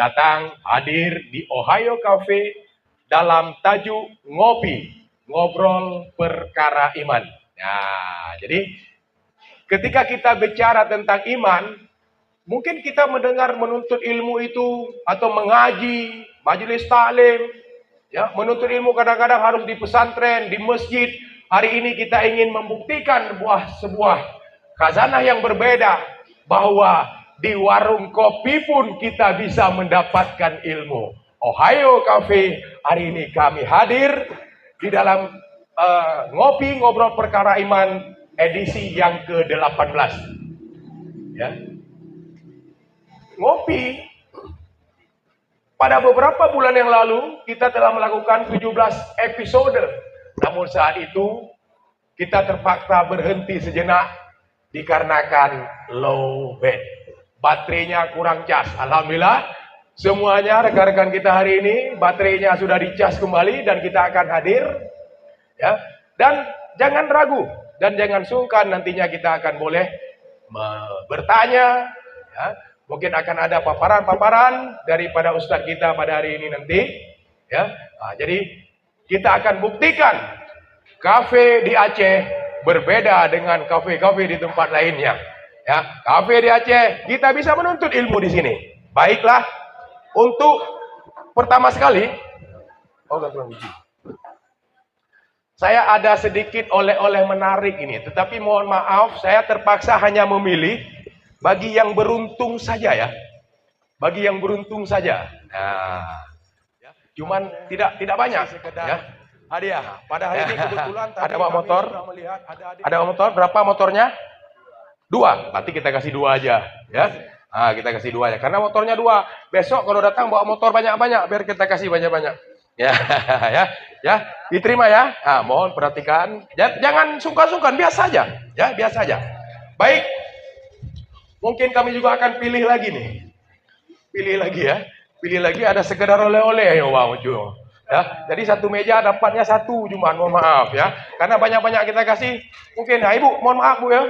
datang hadir di Ohio Cafe dalam tajuk Ngopi, Ngobrol Perkara Iman. Nah, jadi ketika kita bicara tentang iman, mungkin kita mendengar menuntut ilmu itu atau mengaji, majelis taklim, ya, menuntut ilmu kadang-kadang harus di pesantren, di masjid. Hari ini kita ingin membuktikan sebuah khazanah yang berbeda, bahwa di warung kopi pun kita bisa mendapatkan ilmu. Ohio Cafe, hari ini kami hadir di dalam Ngopi Ngobrol Perkara Iman edisi yang ke-18. Ya. Ngopi, pada beberapa bulan yang lalu kita telah melakukan 17 episode. Namun saat itu kita terpaksa berhenti sejenak dikarenakan low bed. Baterainya kurang cas. Alhamdulillah semuanya rekan-rekan kita hari ini baterainya sudah dicas kembali dan kita akan hadir. Ya. Dan jangan ragu dan jangan sungkan, nantinya kita akan boleh bertanya, ya. Mungkin akan ada paparan-paparan daripada ustadz kita pada hari ini nanti, ya. Nah, jadi kita akan buktikan kafe di Aceh berbeda dengan kafe-kafe di tempat lainnya. Ya, kafe di Aceh kita bisa menuntut ilmu di sini. Baiklah, untuk pertama sekali, saya ada sedikit oleh-oleh menarik ini, tetapi mohon maaf saya terpaksa hanya memilih bagi yang beruntung saja, ya. Bagi yang beruntung saja. Nah, ya, cuman tidak banyak, ya. Hadiah. Pada hari ini kebetulan ada bawa motor. Ada motor, berapa motornya? 2. Nanti kita kasih 2 aja, ya. Nah, kita kasih 2 aja karena motornya 2. Besok kalau datang bawa motor banyak-banyak biar kita kasih banyak-banyak. Ya, ya, diterima ya. Nah, mohon perhatikan. Jangan sungkan-sungkan, biasa aja, ya, biasa aja. Baik. Mungkin kami juga akan pilih lagi nih. Pilih lagi, ya. Pilih lagi, ada sekedar oleh-oleh ya, wow, ya. Jadi satu meja dapatnya 1 cuma, mohon maaf ya. Karena banyak-banyak kita kasih. Mungkin, nah Ibu, mohon maaf Bu ya.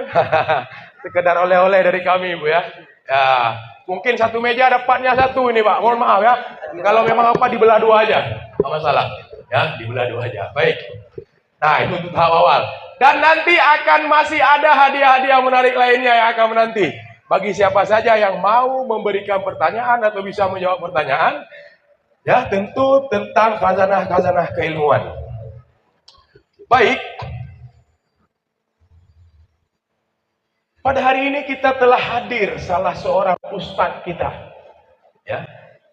Sekedar oleh-oleh dari kami Bu ya. Ya, mungkin satu meja dapatnya 1 ini Pak. Mohon maaf ya. Kalau memang apa dibelah 2 aja. Enggak masalah. Ya, dibelah 2 aja. Baik. Nah, itu untuk tahap awal. Dan nanti akan masih ada hadiah-hadiah menarik lainnya yang akan menanti. Bagi siapa saja yang mau memberikan pertanyaan atau bisa menjawab pertanyaan, ya, tentu tentang khazanah-khazanah keilmuan. Baik. Pada hari ini kita telah hadir salah seorang ustadz kita, ya,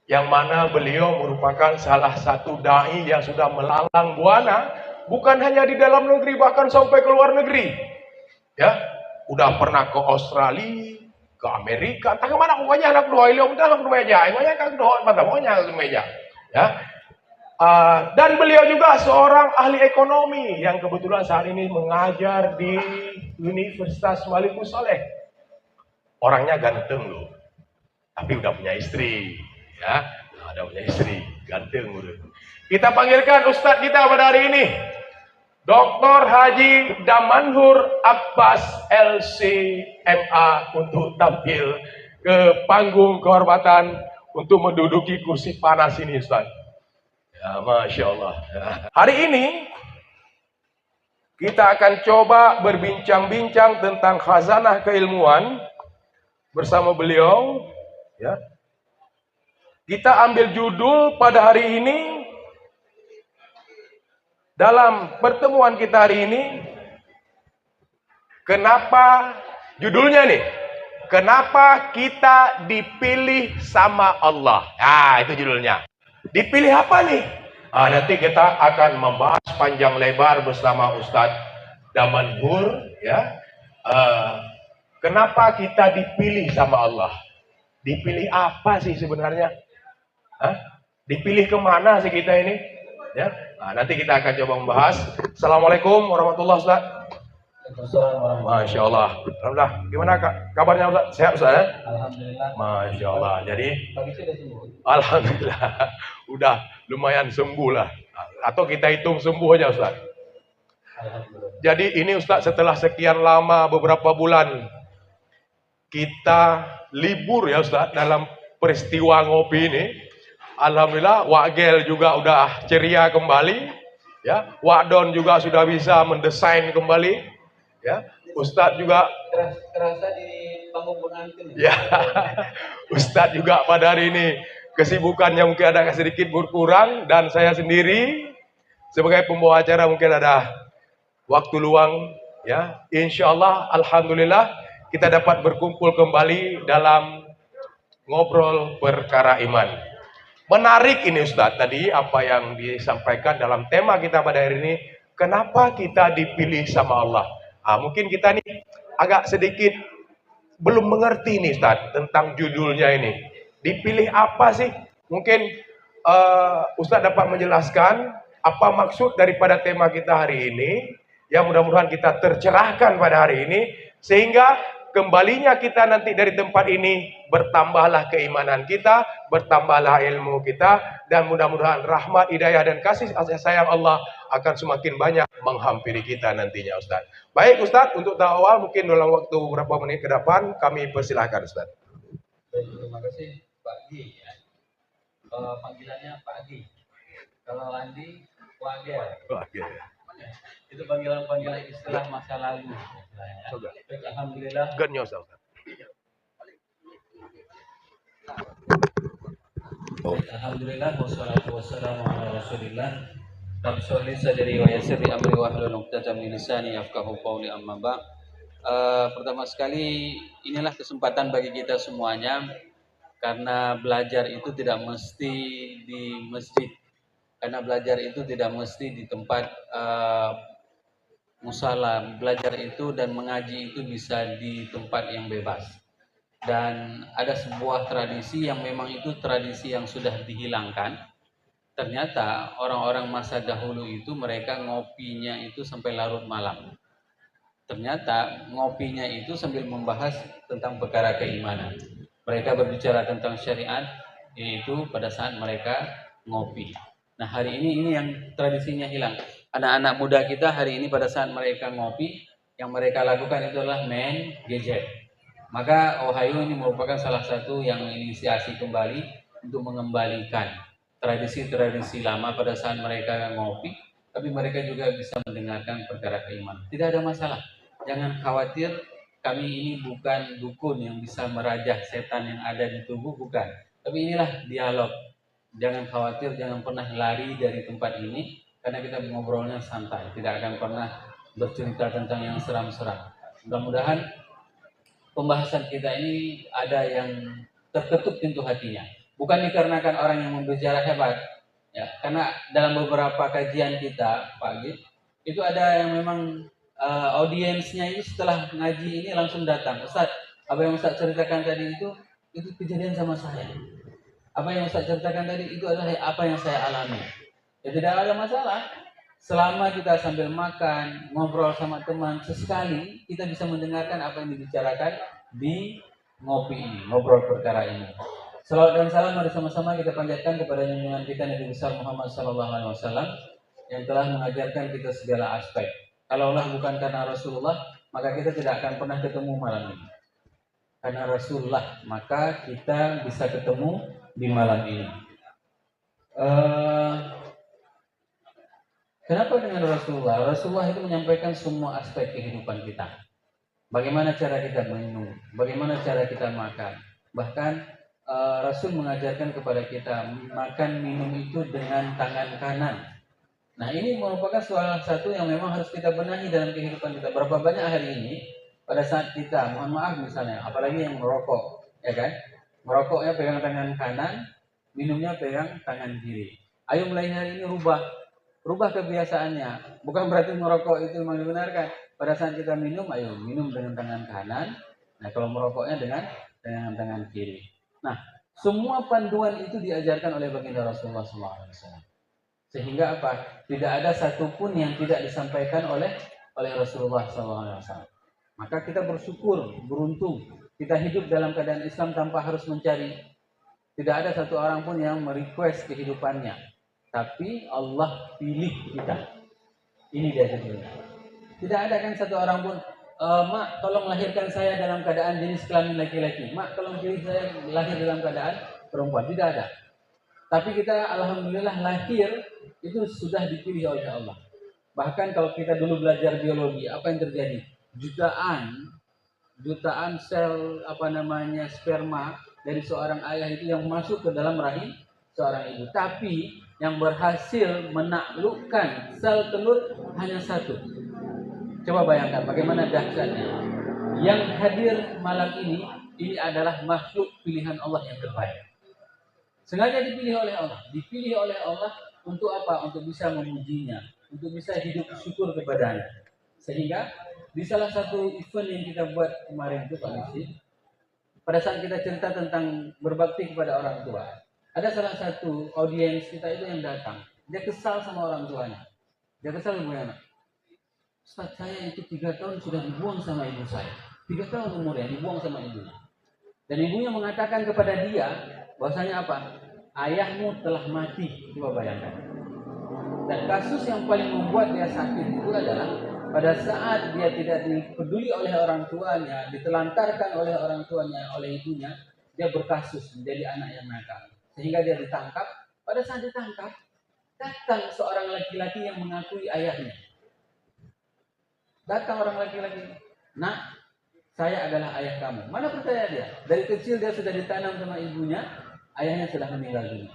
yang mana beliau merupakan salah satu dai yang sudah melalang buana, bukan hanya di dalam negeri, bahkan sampai ke luar negeri. Ya, udah pernah ke Australia, ke Amerika, entah kemana, pokoknya anak doa ilmu, anak doa meja, pokoknya kan doa, pokoknya anak meja, ya. Dan beliau juga seorang ahli ekonomi yang kebetulan saat ini mengajar di Universitas Malikus Saleh. Orangnya ganteng loh, tapi udah punya istri, ya, udah punya istri, ganteng udah. Kita panggilkan ustadz kita pada hari ini, Dr. Haji Damanhur Abbas LC.MA, untuk tampil ke panggung kehormatan untuk menduduki kursi panas ini, Ustaz. Ya, Masya Allah. Hari ini kita akan coba berbincang-bincang tentang khazanah keilmuan bersama beliau. Ya. Kita ambil judul pada hari ini. Dalam pertemuan kita hari ini, kenapa judulnya nih? Kenapa kita dipilih sama Allah? Nah, itu judulnya. Dipilih apa nih? Nanti kita akan membahas panjang lebar bersama Ustadz Damanhur, ya. Kenapa kita dipilih sama Allah? Dipilih apa sih sebenarnya? Dipilih kemana sih kita ini? Ya. Nah, nanti kita akan coba membahas. Assalamualaikum warahmatullahi wabarakatuh. Masya Allah. Alhamdulillah. Gimana kabarnya Ustaz? Sehat Ustaz? Alhamdulillah. Masya Allah. Jadi, Alhamdulillah. Udah lumayan sembuh lah. Atau kita hitung sembuh aja Ustaz. Jadi ini Ustaz, setelah sekian lama, beberapa bulan kita libur ya Ustaz, dalam peristiwa ngopi ini. Alhamdulillah Wak Gel juga udah ceria kembali, ya. Wak Don juga sudah bisa mendesain kembali, ya. Ustadz juga Terasa di panggung pengantin. ya. Ustadz juga pada hari ini kesibukannya mungkin ada sedikit berkurang, dan saya sendiri sebagai pembawa acara mungkin ada waktu luang, ya. Insya Allah, alhamdulillah kita dapat berkumpul kembali dalam ngobrol perkara iman. Menarik ini Ustadz tadi apa yang disampaikan dalam tema kita pada hari ini. Kenapa kita dipilih sama Allah? Mungkin kita nih agak sedikit belum mengerti nih Ustadz tentang judulnya ini. Dipilih apa sih? Mungkin Ustadz dapat menjelaskan apa maksud daripada tema kita hari ini. Ya, mudah-mudahan kita tercerahkan pada hari ini, sehingga kembalinya kita nanti dari tempat ini bertambahlah keimanan kita, bertambahlah ilmu kita, dan mudah-mudahan rahmat, hidayah, dan kasih sayang Allah akan semakin banyak menghampiri kita nantinya Ustaz. Baik Ustaz, untuk tahap awal mungkin dalam waktu beberapa menit ke depan kami persilahkan Ustaz. Baik, terima kasih Pak Gi. Ya. Panggilannya Pak Gi. Kalau Andi, Wagel. Itu panggilan-panggilan istilah masa lalu. Baik, alhamdulillah. Ganyos Ustaz. Alhamdulillah wassalatu wassalamu ala Rasulillah. Rabbi sholli sadri wa yassir li amri wa hlul 'uqdatam min lisani yafqahu qawli amma ba'. Pertama sekali inilah kesempatan bagi kita semuanya, karena belajar itu tidak mesti di masjid. Karena belajar itu tidak mesti di tempat musala. Belajar itu dan mengaji itu bisa di tempat yang bebas. Dan ada sebuah tradisi yang memang itu tradisi yang sudah dihilangkan. Ternyata orang-orang masa dahulu itu mereka ngopinya itu sampai larut malam. Ternyata ngopinya itu sambil membahas tentang perkara keimanan. Mereka berbicara tentang syariat, yaitu pada saat mereka ngopi. Nah, hari ini yang tradisinya hilang. Anak-anak muda kita hari ini pada saat mereka ngopi, yang mereka lakukan itu adalah main gadget. Maka Ohio ini merupakan salah satu yang inisiasi kembali untuk mengembalikan tradisi-tradisi lama pada saat mereka ngopi, tapi mereka juga bisa mendengarkan perkara keimanan. Tidak ada masalah. Jangan khawatir, kami ini bukan dukun yang bisa merajah setan yang ada di tubuh, bukan. Tapi inilah dialog. Jangan khawatir, jangan pernah lari dari tempat ini, karena kita ngobrolnya santai, tidak akan pernah bercerita tentang yang seram-seram. Mudah-mudahan pembahasan kita ini ada yang terketuk pintu hatinya. Bukan dikarenakan orang yang membicara hebat, ya, karena dalam beberapa kajian kita, Pak Git, itu ada yang memang audiensnya itu setelah ngaji ini langsung datang. Ustaz, apa yang Ustaz ceritakan tadi itu kejadian sama saya. Apa yang Ustaz ceritakan tadi itu adalah apa yang saya alami. Ya, tidak ada masalah. Selama kita sambil makan, ngobrol sama teman, sesekali kita bisa mendengarkan apa yang dibicarakan di ngopi ini, ngobrol perkara ini. Salawat dan salam mari sama-sama kita panjatkan kepada junjungan kita Nabi besar Muhammad SAW yang telah mengajarkan kita segala aspek. Kalau Allah bukan karena Rasulullah, maka kita tidak akan pernah ketemu malam ini. Karena Rasulullah, maka kita bisa ketemu di malam ini. Kenapa dengan Rasulullah? Rasulullah itu menyampaikan semua aspek kehidupan kita. Bagaimana cara kita minum, bagaimana cara kita makan. Bahkan Rasul mengajarkan kepada kita makan minum itu dengan tangan kanan. Nah, ini merupakan salah satu yang memang harus kita benahi dalam kehidupan kita. Berapa banyak hari ini pada saat kita, mohon maaf misalnya, apalagi yang merokok, ya kan? Merokoknya pegang tangan kanan, minumnya pegang tangan kiri. Ayo mulai hari ini rubah kebiasaannya. Bukan berarti merokok itu memang dibenarkan. Pada saat kita minum, ayo minum dengan tangan kanan. Nah, kalau merokoknya dengan tangan kiri. Nah, semua panduan itu diajarkan oleh baginda Rasulullah SAW. Sehingga apa? Tidak ada satupun yang tidak disampaikan oleh Rasulullah SAW. Maka kita bersyukur, beruntung. Kita hidup dalam keadaan Islam tanpa harus mencari. Tidak ada satu orang pun yang merequest kehidupannya. Tapi Allah pilih kita. Ini dia judulnya. Tidak ada kan satu orang pun, Mak, tolong lahirkan saya dalam keadaan jenis kelamin laki-laki. Mak, tolong pilih saya lahir dalam keadaan perempuan. Tidak ada. Tapi kita alhamdulillah lahir itu sudah dipilih oleh Allah. Bahkan kalau kita dulu belajar biologi, apa yang terjadi? Jutaan sel sperma dari seorang ayah itu yang masuk ke dalam rahim seorang ibu. Tapi yang berhasil menaklukkan sel telur hanya satu. Coba bayangkan bagaimana dahsyatnya. Yang hadir malam ini adalah makhluk pilihan Allah yang terbaik. Sengaja dipilih oleh Allah untuk apa? Untuk bisa memujinya, untuk bisa hidup syukur kepadanya. Sehingga di salah satu event yang kita buat kemarin itu Pak Lisi, pada saat kita cerita tentang berbakti kepada orang tua, ada salah satu audiens kita itu yang datang. Dia kesal sama orang tuanya. Dia kesal gimana? Ustaz, saya itu 3 tahun sudah dibuang sama ibu saya. 3 tahun umurnya dibuang sama ibunya. Dan ibunya mengatakan kepada dia, bahwasanya apa? Ayahmu telah mati. Coba bayangkan. Dan kasus yang paling membuat dia sakit itu adalah pada saat dia tidak dipeduli oleh orang tuanya, ditelantarkan oleh orang tuanya, oleh ibunya, dia berkasus menjadi anak yang nakal. Sehingga dia ditangkap. Pada saat ditangkap, datang seorang laki-laki yang mengakui ayahnya. Datang orang laki-laki, "Nak, saya adalah ayah kamu." Mana percaya dia? Dari kecil dia sudah ditanam sama ibunya, ayahnya sudah meninggal dunia.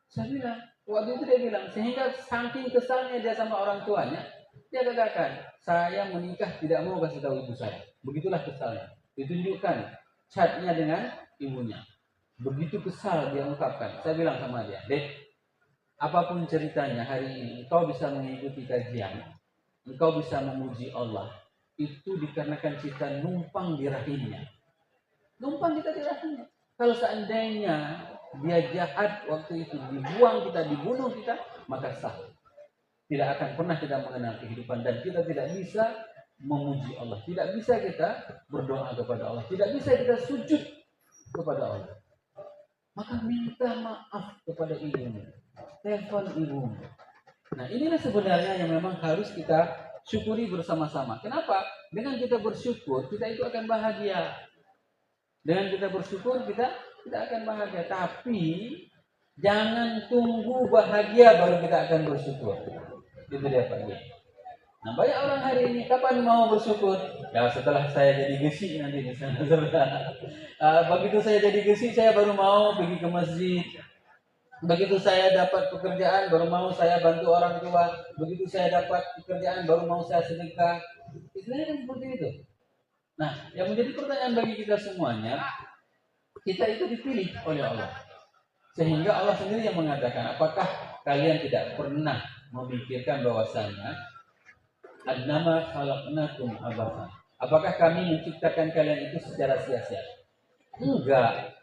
Saya bilang, waktu itu dia bilang, sehingga saking kesalnya dia sama orang tuanya, dia katakan, "Saya menikah tidak mau kasih tahu ibu saya." Begitulah kesalnya. Ditunjukkan chatnya dengan ibunya. Begitu kesal dia ungkapkan. Saya bilang sama dia, "Dek, apapun ceritanya hari ini, engkau bisa mengikuti kajian, engkau bisa memuji Allah, itu dikarenakan kita numpang di rahimnya." Numpang kita di rahimnya. Kalau seandainya dia jahat waktu itu, dibuang kita, dibunuh kita, maka sah. Tidak akan pernah kita mengenal kehidupan dan kita tidak bisa memuji Allah. Tidak bisa kita berdoa kepada Allah. Tidak bisa kita sujud kepada Allah. Maka minta maaf kepada ibumu. Telepon ibumu. Nah, inilah sebenarnya yang memang harus kita syukuri bersama-sama. Kenapa? Dengan kita bersyukur, kita itu akan bahagia. Dengan kita bersyukur, kita akan bahagia. Tapi jangan tunggu bahagia baru kita akan bersyukur. Itu dia Pak. Nah, banyak orang hari ini kapan mau bersyukur? Ya setelah saya jadi gesi nanti misalnya. Begitu saya jadi gesi, saya baru mau pergi ke masjid. Begitu saya dapat pekerjaan, baru mau saya bantu orang tua. Begitu saya dapat pekerjaan, baru mau saya sedekah. Istilahnya kan seperti itu. Nah, yang menjadi pertanyaan bagi kita semuanya, kita itu dipilih oleh Allah. Sehingga Allah sendiri yang mengatakan, apakah kalian tidak pernah memikirkan bahwasanya annama khalaqnakum abatha. Apakah kami menciptakan kalian itu secara sia-sia? Enggak.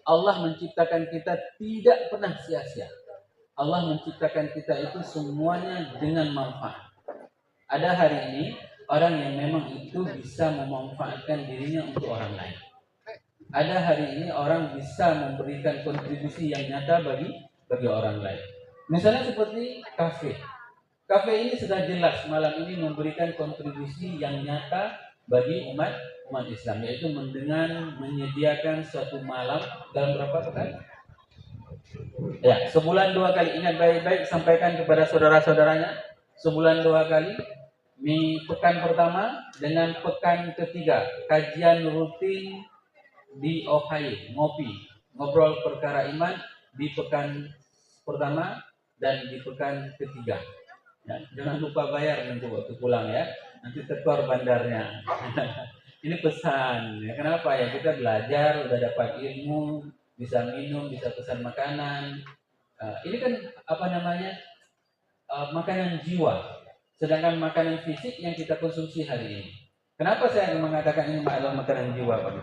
Allah menciptakan kita tidak pernah sia-sia. Allah menciptakan kita itu semuanya dengan manfaat. Ada hari ini orang yang memang itu bisa memanfaatkan dirinya untuk orang lain. Ada hari ini orang bisa memberikan kontribusi yang nyata bagi orang lain. Misalnya seperti kafe. Kafe ini sudah jelas malam ini memberikan kontribusi yang nyata bagi umat Islam, yaitu dengan menyediakan suatu malam dalam berapa pekan? Ya, sebulan 2 kali. Ingat baik-baik, sampaikan kepada saudara-saudaranya. Sebulan 2 kali. Pekan pertama dengan pekan ketiga, kajian rutin di Ohio, ngobrol perkara iman di pekan pertama dan di pekan ketiga. Ya, jangan lupa bayar nanti waktu pulang ya. Nanti tekor bandarnya. Ini pesan. Ya, kenapa ya? Kita belajar, udah dapat ilmu, bisa minum, bisa pesan makanan. Ini kan makanan jiwa. Sedangkan makanan fisik yang kita konsumsi hari ini. Kenapa saya mengatakan ini adalah makanan jiwa, Pak?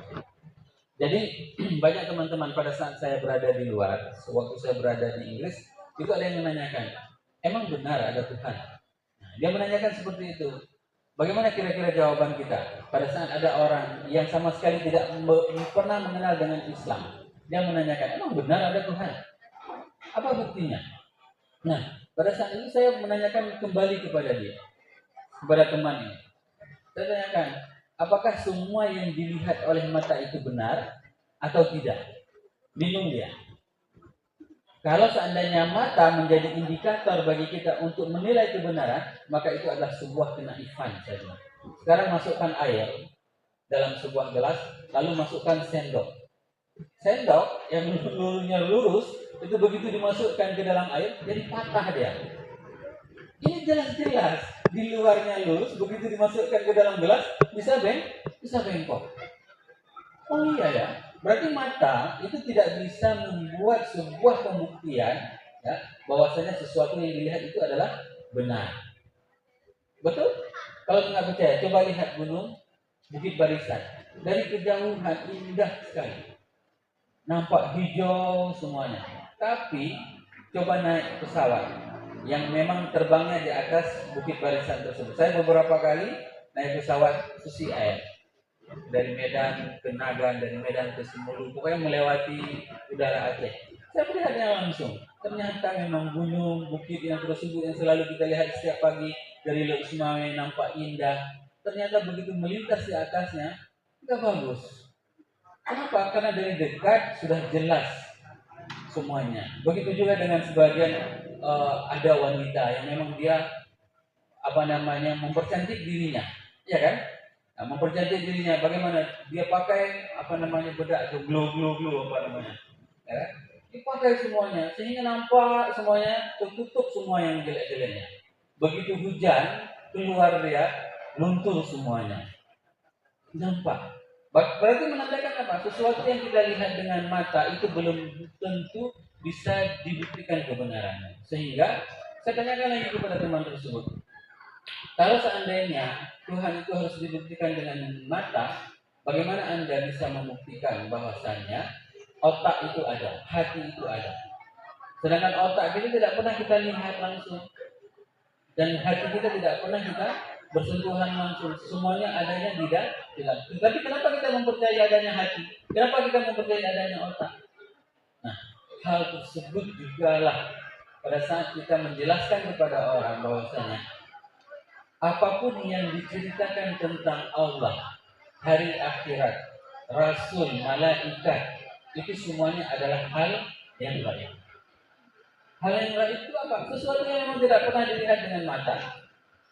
Jadi banyak teman-teman pada saat saya berada di luar, waktu saya berada di Inggris, itu ada yang menanyakan, emang benar ada Tuhan? Nah, dia menanyakan seperti itu. Bagaimana kira-kira jawaban kita pada saat ada orang yang sama sekali tidak pernah mengenal dengan Islam? Dia menanyakan, emang benar ada Tuhan? Apa buktinya? Nah, pada saat itu saya menanyakan kembali kepada dia, kepada teman ini. Saya tanyakan, apakah semua yang dilihat oleh mata itu benar atau tidak? Bingung dia. Kalau seandainya mata menjadi indikator bagi kita untuk menilai kebenaran, maka itu adalah sebuah kenaifan saja. Sekarang masukkan air dalam sebuah gelas, lalu masukkan sendok. Sendok yang lurunya lurus, itu begitu dimasukkan ke dalam air, jadi patah dia. Ini jelas-jelas di luarnya lurus, begitu dimasukkan ke dalam gelas, bisa bengkok. Oh iya ya, berarti mata itu tidak bisa membuat sebuah pembuktian ya bahwasanya sesuatu yang dilihat itu adalah benar. Betul? Kalau nggak percaya, coba lihat gunung Bukit Barisan. Dari kejauhan indah sekali, nampak hijau semuanya. Tapi coba naik pesawat yang memang terbangnya di atas Bukit Barisan tersebut. Saya beberapa kali naik pesawat Susi Air dari Medan ke Nagan, dari Medan ke Simolu, pokoknya melewati udara Aceh. Saya melihatnya langsung. Ternyata memang gunung, bukit yang tersebut yang selalu kita lihat setiap pagi dari Lok Sumawe nampak indah. Ternyata begitu melintas di atasnya, tidak bagus. Kenapa? Karena dari dekat sudah jelas semuanya. Begitu juga dengan sebagian ada wanita yang memang dia mempercantik dirinya, ya kan? Nah, mempercantik dirinya bagaimana? Dia pakai bedak itu glow ya. Dipakai semuanya sehingga nampak semuanya, tertutup semua yang jelek-jeleknya. Begitu hujan keluar dia luntur semuanya. Nampak. Berarti menandakan apa? Sesuatu yang kita lihat dengan mata itu belum tentu bisa dibuktikan kebenarannya. Sehingga saya tanyakan lagi kepada teman tersebut, kalau seandainya Tuhan itu harus dibuktikan dengan mata, bagaimana Anda bisa membuktikan bahwasannya otak itu ada, hati itu ada? Sedangkan otak kita tidak pernah kita lihat langsung, dan hati kita tidak pernah kita bersentuhan langsung. Semuanya adanya di dalam. Tapi kenapa kita mempercayai adanya hati? Kenapa kita mempercayai adanya otak? Nah, hal tersebut jugalah pada saat kita menjelaskan kepada orang bahwasanya apapun yang diceritakan tentang Allah, hari akhirat, Rasul, malaikat, itu semuanya adalah hal yang gaib. Hal yang gaib itu apa? Sesuatu yang memang tidak pernah dilihat dengan mata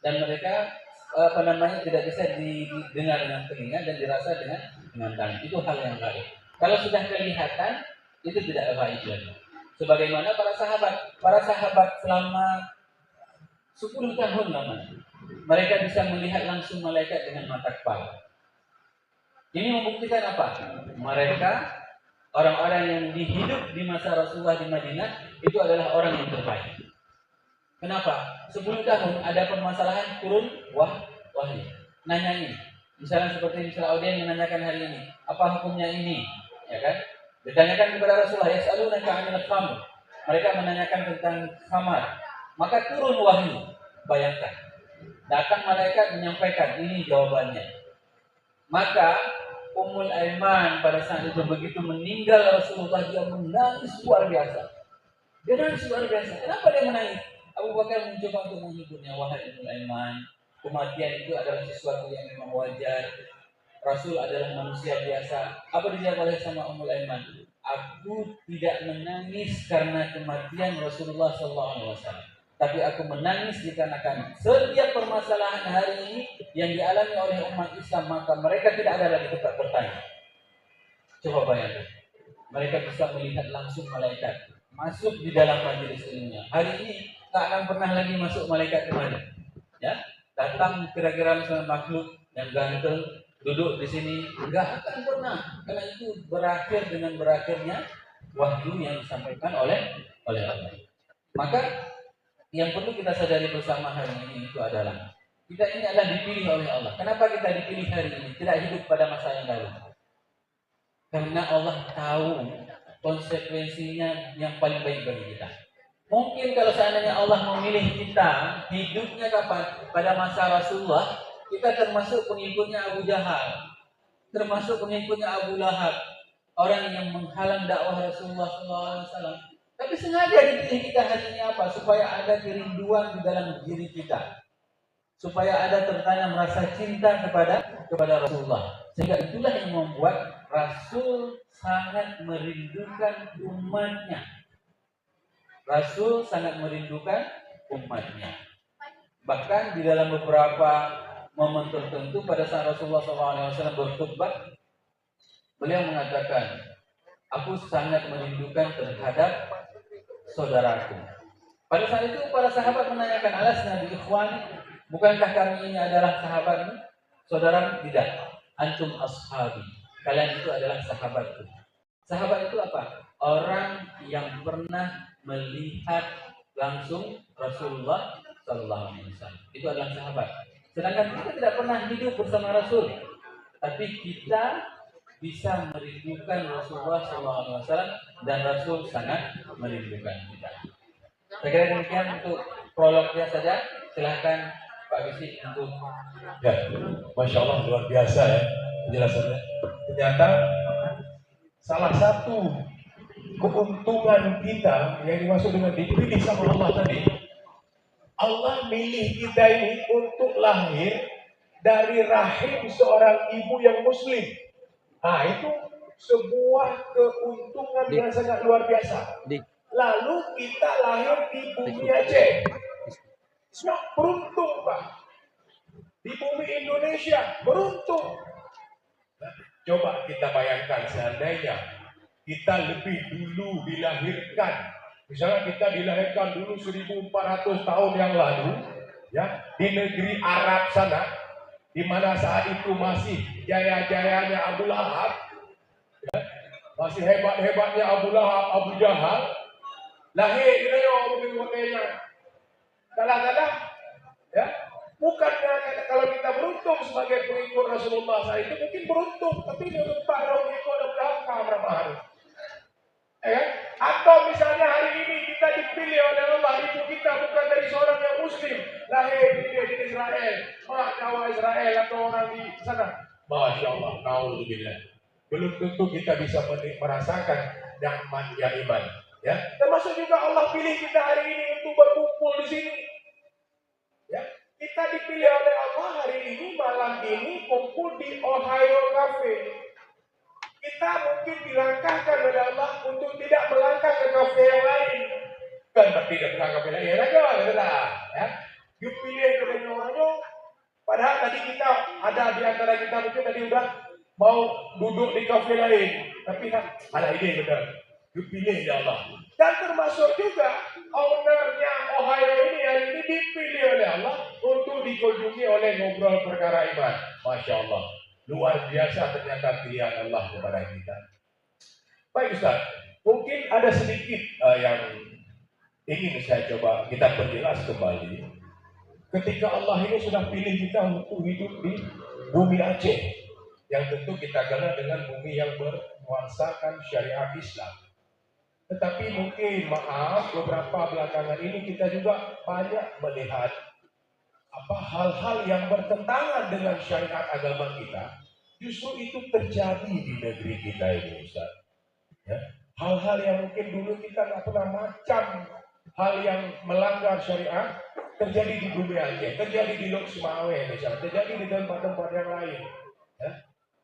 dan mereka tidak bisa didengar dengan telinga dan dirasa dengan tangan. Itu hal yang gaib. Kalau sudah kelihatan, itu tidak gaib lagi. Sebagaimana para sahabat selama 10 tahun lamanya, mereka bisa melihat langsung malaikat dengan mata kepala. Ini membuktikan apa? Mereka orang-orang yang hidup di masa Rasulullah di Madinah itu adalah orang yang terbaik. Kenapa? 10 tahun ada permasalahan turun wahyu. Nanyain. Misalnya seperti Audien menanyakan hari ini, apa hukumnya ini? Ya kan? Ditanyakan kepada Rasulullah, yas'alunaka 'anil khamr. Mereka menanyakan tentang khamar. Maka turun wahyu. Bayangkan. Datang malaikat menyampaikan ini jawabannya. Maka Ummul Aiman pada saat itu begitu meninggal Rasulullah, dia menangis luar biasa. Dia nangis luar biasa. Kenapa dia menangis? Abu Bakar mencoba untuk menghiburnya. Wahai Ummul Aiman, kematian itu adalah sesuatu yang memang wajar. Rasul adalah manusia biasa. Apa dijawab oleh sama Ummul Aiman? Aku tidak menangis karena kematian Rasulullah SAW, tapi aku menangis dikarenakan setiap permasalahan hari ini yang dialami oleh umat Islam, maka mereka tidak ada lagi tempat bertanya. Coba bayangkan, mereka bisa melihat langsung malaikat masuk di dalam majelis ilmunya. Hari ini tak akan pernah lagi masuk malaikat kemana, ya? Datang kira-kira misalnya makhluk yang ganteng duduk di sini, enggak akan pernah, karena itu berakhir dengan berakhirnya wahyu yang disampaikan oleh Allah. Maka yang perlu kita sadari bersama hari ini itu adalah kita ini adalah dipilih oleh Allah. Kenapa kita dipilih hari ini? Tidak hidup pada masa yang lalu. Karena Allah tahu konsekuensinya yang paling baik bagi kita. Mungkin kalau seandainya Allah memilih kita hidupnya kapan? Pada masa Rasulullah, kita termasuk pengikutnya Abu Jahal, termasuk pengikutnya Abu Lahab, orang yang menghalang dakwah Rasulullah SAW. Tapi sengaja dipilih kita hari ini apa? Supaya ada kerinduan di dalam diri kita. supaya ada tertanam rasa cinta kepada Rasulullah. Sehingga itulah yang membuat Rasul sangat merindukan umatnya. Rasul sangat merindukan umatnya. Bahkan di dalam beberapa momen tertentu pada saat Rasulullah SAW berkhutbah, beliau mengatakan, aku sangat merindukan terhadap saudaraku. Pada saat itu para sahabat menanyakan, alasna bi ikhwani, bukankah kami ini adalah sahabatmu? Saudara, tidak. Antum ashabi. Kalian itu adalah sahabatku. Sahabat itu apa? Orang yang pernah melihat langsung Rasulullah Sallallahu Alaihi Wasallam. Itu adalah sahabat. Sedangkan kita tidak pernah hidup bersama Rasul, tapi kita bisa merindukan Rasulullah Sallallahu Alaihi Wasallam dan Rasul sangat merindukan kita. Saya kira demikian untuk prolognya saja. Silahkan Pak Bisi untuk. Ya, Masya Allah luar biasa ya penjelasannya. Ternyata salah satu keuntungan kita yang dimaksud dengan dipilih sama Allah tadi, Allah milih kita ini untuk lahir dari rahim seorang ibu yang muslim. Nah, itu sebuah keuntungan yang sangat luar biasa. Lalu kita lahir di bumi Aceh. Nah, beruntung Pak. Di bumi Indonesia, beruntung. Nah, coba kita bayangkan seandainya kita lebih dulu dilahirkan. Misalnya kita dilahirkan dulu 1400 tahun yang lalu, ya, di negeri Arab sana, di mana saat itu masih jaya-jayanya Abu Lahab, ya, masih hebat-hebatnya Abu Lahab, Abu Jahal, lahir kita yo begini-begini, kalah-kalah, ya. Bukannya kalau kita beruntung sebagai pengikut Rasulullah saat itu mungkin beruntung, tapi untuk orang itu ada belakang berapa hari. Ya, atau misalnya hari ini kita dipilih oleh Allah, ibu kita bukan dari seorang yang muslim, lahir di Israel, Jawa Israel atau orang di sana. Masya Allah, naudzubillah. Belum tentu kita bisa merasakan nyamannya iman. Ya, termasuk juga Allah pilih kita hari ini untuk berkumpul di sini. Ya, kita dipilih oleh Allah hari ini, malam ini kumpul di Ohio Cafe. Kita mungkin dilangkahkan oleh Allah untuk tidak melangkah ke kafe yang lain. Kan tidak ke kafe lain aja, ya. Dipilih dengan orangnya. Padahal tadi kita ada di antara kita mungkin tadi udah mau duduk di kafe lain, tapi kan ada ide benar. Dipilih ya Allah. Dan termasuk juga ownernya Ohio ini hari ini dipilih oleh Allah untuk dikunjungi oleh ngobrol perkara iman. Masya Allah. Luar biasa ternyata pilihan Allah kepada kita. Baik Ustaz, mungkin ada sedikit yang ingin saya coba kita perjelas kembali. Ketika Allah ini sudah pilih kita untuk hidup di bumi Aceh, yang tentu kita kenal dengan bumi yang bernuansakan syariat Islam. Tetapi mungkin maaf beberapa belakangan ini kita juga banyak melihat hal-hal yang bertentangan dengan syariat agama kita, justru itu terjadi di negeri kita ini, Ustaz. Ya. Hal-hal yang mungkin dulu kita nggak pernah macam, hal yang melanggar syariat, terjadi di bumi Aceh, terjadi di Lok Sumawe misalnya, terjadi di tempat-tempat yang lain. Ya.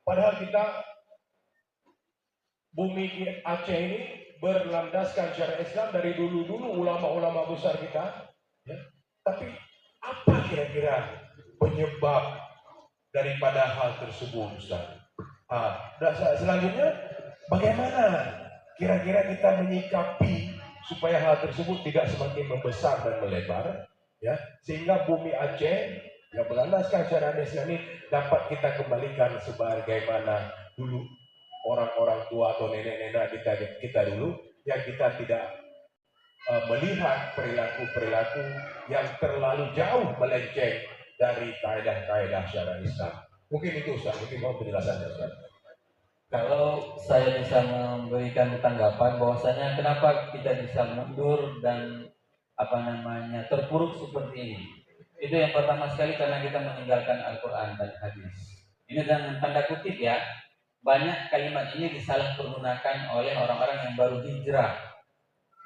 Padahal kita bumi Aceh ini berlandaskan syariat Islam dari dulu-dulu ulama-ulama besar kita. Ya. Tapi apa kira-kira penyebab daripada hal tersebut, Ustaz? Selanjutnya, bagaimana kira-kira kita menyikapi supaya hal tersebut tidak semakin membesar dan melebar, ya, sehingga bumi Aceh yang berlandaskan syariat Islam ini dapat kita kembalikan sebagaimana dulu orang-orang tua atau nenek-nenek kita dulu, yang kita tidak melihat perilaku-perilaku yang terlalu jauh melenceng dari kaedah-kaedah syariat Islam. Mungkin itu Ustaz, mungkin mau penjelasannya Ustaz. Kalau saya bisa memberikan tanggapan bahwasanya kenapa kita bisa mundur dan terpuruk seperti ini. Itu yang pertama sekali karena kita meninggalkan Al-Quran dan hadis. Ini dengan tanda kutip ya, banyak kalimat ini disalahpergunakan oleh orang-orang yang baru hijrah.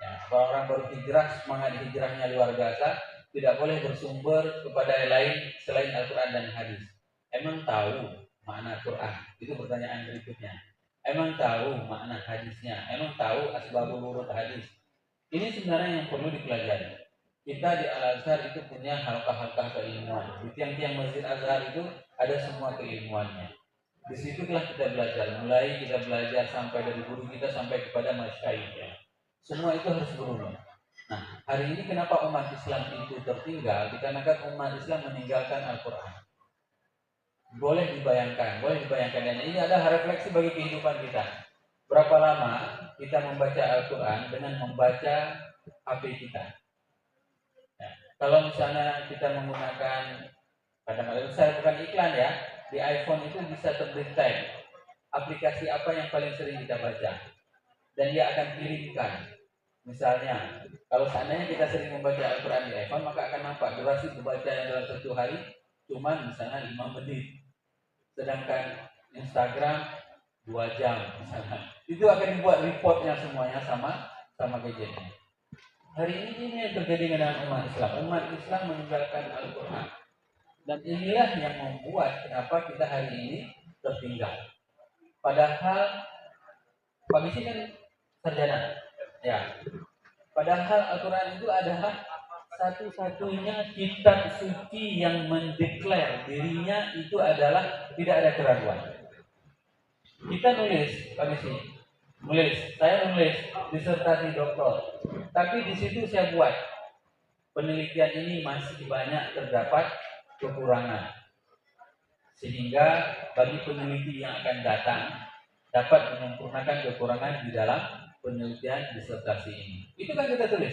Ya, orang-orang baru hijrah, semangat hijrahnya luar biasa, tidak boleh bersumber kepada yang lain selain Al-Quran dan hadis. Emang tahu makna Quran? Itu pertanyaan berikutnya. Emang tahu makna hadisnya? Emang tahu asbabul wurud hadis? Ini sebenarnya yang perlu dipelajari. Kita di Al-Azhar itu punya halkah-halkah keilmuan. Di tiang-tiang Masjid Azhar itu ada semua keilmuannya. Di situlah kita belajar. Mulai kita belajar sampai dari guru kita sampai kepada masyaikh. Semua itu harus berubah. Nah, hari ini kenapa umat Islam itu tertinggal? Dikarenakan umat Islam meninggalkan Al-Quran. Boleh dibayangkan. Dan ini adalah refleksi bagi kehidupan kita. Berapa lama kita membaca Al-Quran dengan membaca HP kita? Ya, kalau misalnya kita menggunakan, kadang-kadang saya bukan iklan ya, di iPhone itu bisa terdetek aplikasi apa yang paling sering kita baca. Dan dia akan kirimkan. Misalnya, kalau seandainya kita sering membaca Al-Quran di iPhone, maka akan nampak durasi membaca yang dalam satu hari cuma misalnya 5 menit. Sedangkan Instagram 2 jam misalnya. Itu akan dibuat reportnya semuanya sama gadgetnya. Hari ini yang terjadi dengan umat Islam. Umat Islam meninggalkan Al-Quran. Dan inilah yang membuat kenapa kita hari ini tertinggal. Padahal Pak Gisi kan sarjana. Ya. Padahal Al-Quran itu adalah satu-satunya kitab suci yang mendeklar dirinya itu adalah tidak ada keraguan. Kita nulis, Pak Gisi, saya nulis disertasi doktor. Tapi di situ saya buat penelitian ini masih banyak terdapat kekurangan. Sehingga bagi peneliti yang akan datang dapat menyempurnakan kekurangan di dalam penelitian disertasi ini. Itu kan kita tulis.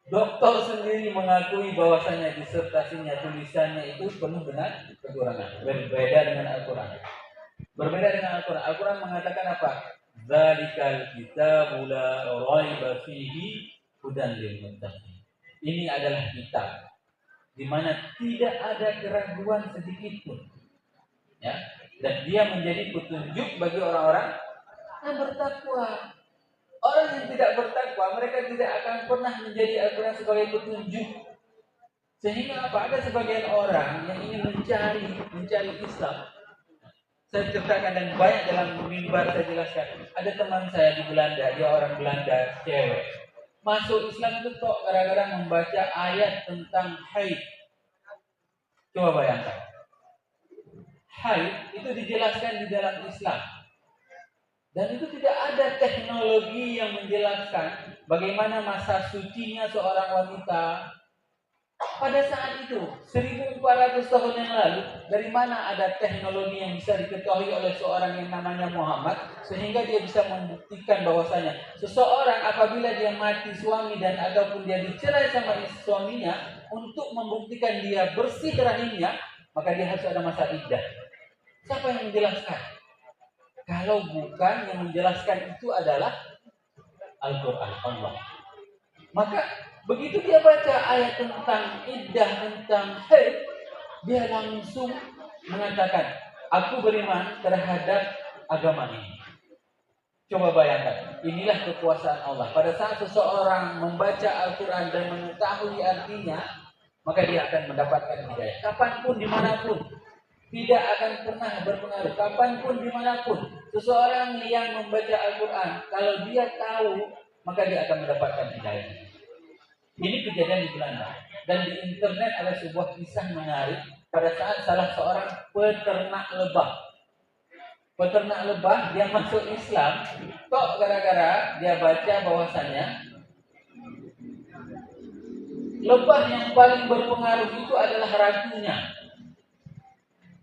Doktor sendiri mengakui bahwasanya disertasinya, tulisannya itu penuh dengan kekurangan. Berbeda dengan Al-Quran. Al-Quran mengatakan apa? Dzalikal kitabu la raiba fihi hudan lil muttaqin. Ini adalah kitab di mana tidak ada keraguan sedikit pun. Ya, dan dia menjadi petunjuk bagi orang-orang yang bertakwa. Orang yang tidak bertakwa, mereka tidak akan pernah menjadi Al-Quran sebagai petunjuk. Sehingga apa? Ada sebagian orang yang ingin mencari Islam. Saya ceritakan dan banyak dalam mimbar saya jelaskan. Ada teman saya di Belanda, dia orang Belanda, cewek. Masuk Islam itu kok gara-gara membaca ayat tentang haid. Coba bayangkan. Haid itu dijelaskan di dalam Islam. Dan itu tidak ada teknologi yang menjelaskan bagaimana masa sucinya seorang wanita. Pada saat itu, 1400 tahun yang lalu, dari mana ada teknologi yang bisa diketahui oleh seorang yang namanya Muhammad, sehingga dia bisa membuktikan bahwasanya seseorang apabila dia mati suami dan ataupun dia dicerai sama suaminya, untuk membuktikan dia bersih rahimnya, maka dia harus ada masa iddah. Siapa yang menjelaskan? Kalau bukan yang menjelaskan itu adalah Al-Quran Allah. Maka begitu dia baca ayat tentang iddah, tentang haid, dia langsung mengatakan, aku beriman terhadap agama ini. Coba bayangkan, inilah kekuasaan Allah. Pada saat seseorang membaca Al-Quran dan mengetahui artinya, maka dia akan mendapatkan hidayah. Kapanpun, dimanapun. Tidak akan pernah berpengaruh. Kapanpun, dimanapun. Seseorang yang membaca Al-Quran, kalau dia tahu, maka dia akan mendapatkan hidayah. Ini kejadian di Belanda. Dan di internet ada sebuah kisah menarik pada saat salah seorang peternak lebah. Peternak lebah, dia masuk Islam, kok gara-gara dia baca bahwasannya lebah yang paling berpengaruh itu adalah ratunya.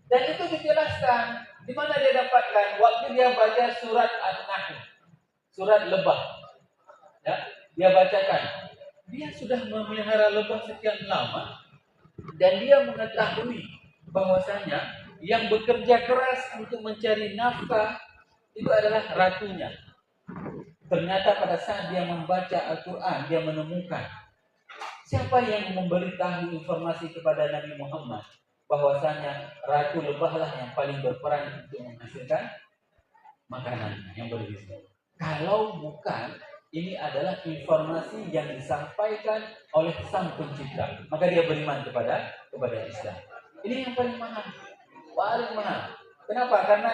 Dan itu dijelaskan. Di mana dia dapatkan? Waktu dia baca surat An-Nahl, surat lebah. Ya, dia bacakan. Dia sudah memelihara lebah sekian lama dan dia mengetahui bahwasanya yang bekerja keras untuk mencari nafkah itu adalah ratunya. Ternyata pada saat dia membaca Al-Quran, dia menemukan siapa yang memberitahu informasi kepada Nabi Muhammad bahwasanya ratu lebahlah yang paling berperan untuk menghasilkan makanan yang bergizi. Kalau bukan ini adalah informasi yang disampaikan oleh Sang Pencipta. Maka dia beriman kepada Islam. Ini yang paling mahal. Paling mahal. Kenapa? Karena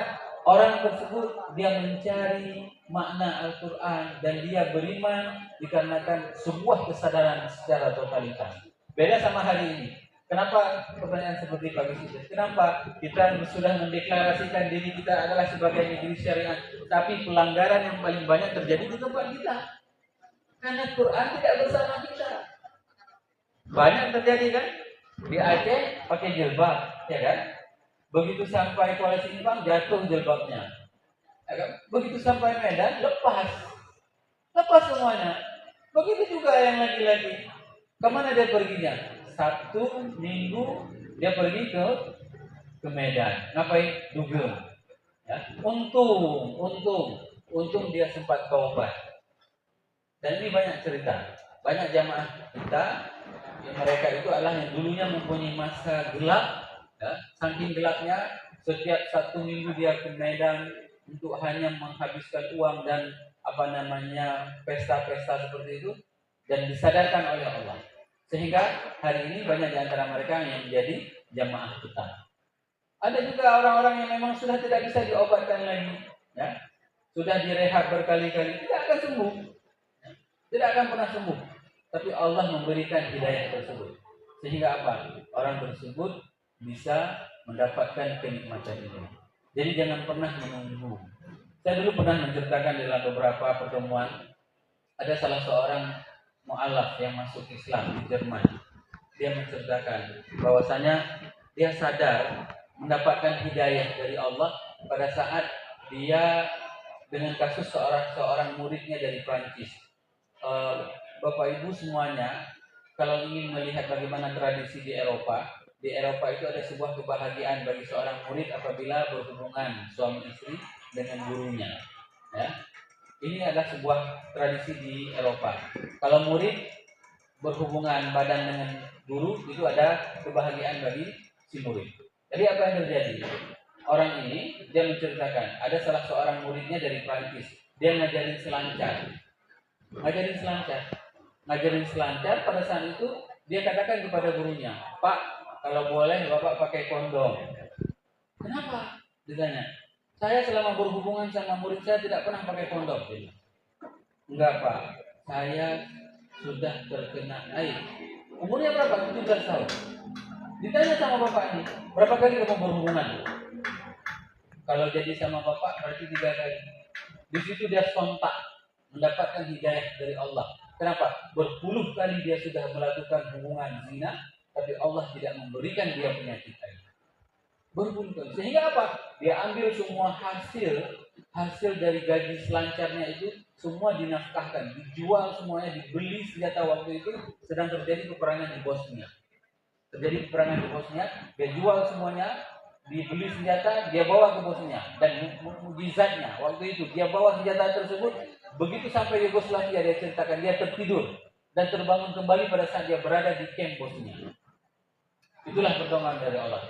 orang tersebut dia mencari makna Al-Quran dan dia beriman dikarenakan sebuah kesadaran secara totalitas. Beda sama hari ini. Kenapa pertanyaan seperti Pak Gus? Kenapa kita sudah mendeklarasikan diri kita adalah sebagai negeri syariat, tapi pelanggaran yang paling banyak terjadi di tempat kita? Karena Quran tidak bersama kita. Banyak terjadi kan? Di Aceh pakai jilbab, ya kan? Begitu sampai Kuala Simpang jatuh jilbabnya. Ya kan? Begitu sampai Medan lepas semuanya. Begitu juga yang laki-laki. Kemana dia perginya? Sabtu, Minggu dia pergi ke Medan. Ngapain? Dugem. Ya. Untung dia sempat taubat. Dan ini banyak cerita. Banyak jamaah kita, mereka itu adalah yang dulunya mempunyai masa gelap. Ya. Saking gelapnya, setiap Sabtu Minggu dia ke Medan untuk hanya menghabiskan uang dan pesta-pesta seperti itu, dan disadarkan oleh Allah. Sehingga hari ini banyak di antara mereka yang menjadi jamaah kita. Ada juga orang-orang yang memang sudah tidak bisa diobatkan lagi, ya. Sudah direhab berkali-kali, tidak akan sembuh. Ya. Tidak akan pernah sembuh. Tapi Allah memberikan hidayah tersebut. Sehingga apa? Orang tersebut bisa mendapatkan kenikmatan ini. Jadi jangan pernah menunggu. Saya dulu pernah menceritakan dalam beberapa pertemuan, ada salah seorang mu'alaf yang masuk Islam di Jerman. Dia menceritakan bahwasanya dia sadar mendapatkan hidayah dari Allah pada saat dia dengan kasus seorang muridnya dari Prancis. Bapak Ibu semuanya, kalau ingin melihat bagaimana tradisi di Eropa itu ada sebuah kebahagiaan bagi seorang murid apabila berhubungan suami istri dengan gurunya. Ya. Ini adalah sebuah tradisi di Eropa. Kalau murid berhubungan badan dengan guru, itu ada kebahagiaan bagi si murid. Jadi apa yang terjadi? Orang ini dia menceritakan ada salah seorang muridnya dari Prancis. Dia ngajarin selancar. Pada saat itu dia katakan kepada gurunya, "Pak, kalau boleh Bapak pakai kondom." "Kenapa?" ditanya. "Saya selama berhubungan sama murid saya tidak pernah pakai kondom." "Enggak Pak, saya sudah terkena AIDS." "Umurnya berapa?" "17 tahun." Ditanya sama bapak ini, "Berapa kali kamu berhubungan?" "Kalau jadi sama bapak berarti 3 kali." Di situ dia sontak mendapatkan hidayah dari Allah. Kenapa? Berpuluh kali dia sudah melakukan hubungan zina, tapi Allah tidak memberikan dia penyakit AIDS. Berpuluh kali. Sehingga apa? Dia ambil semua hasil dari gaji selancarnya itu, semua dinafkahkan, dijual semuanya, dibeli senjata. Waktu itu sedang terjadi peperangan di Bosnia. Dia jual semuanya, dibeli senjata, dia bawa ke Bosnia. Dan mukjizatnya waktu itu dia bawa senjata tersebut, begitu sampai Yugoslavia dia ceritakan dia tertidur dan terbangun kembali pada saat dia berada di kamp Bosnia. Itulah pertolongan dari Allah.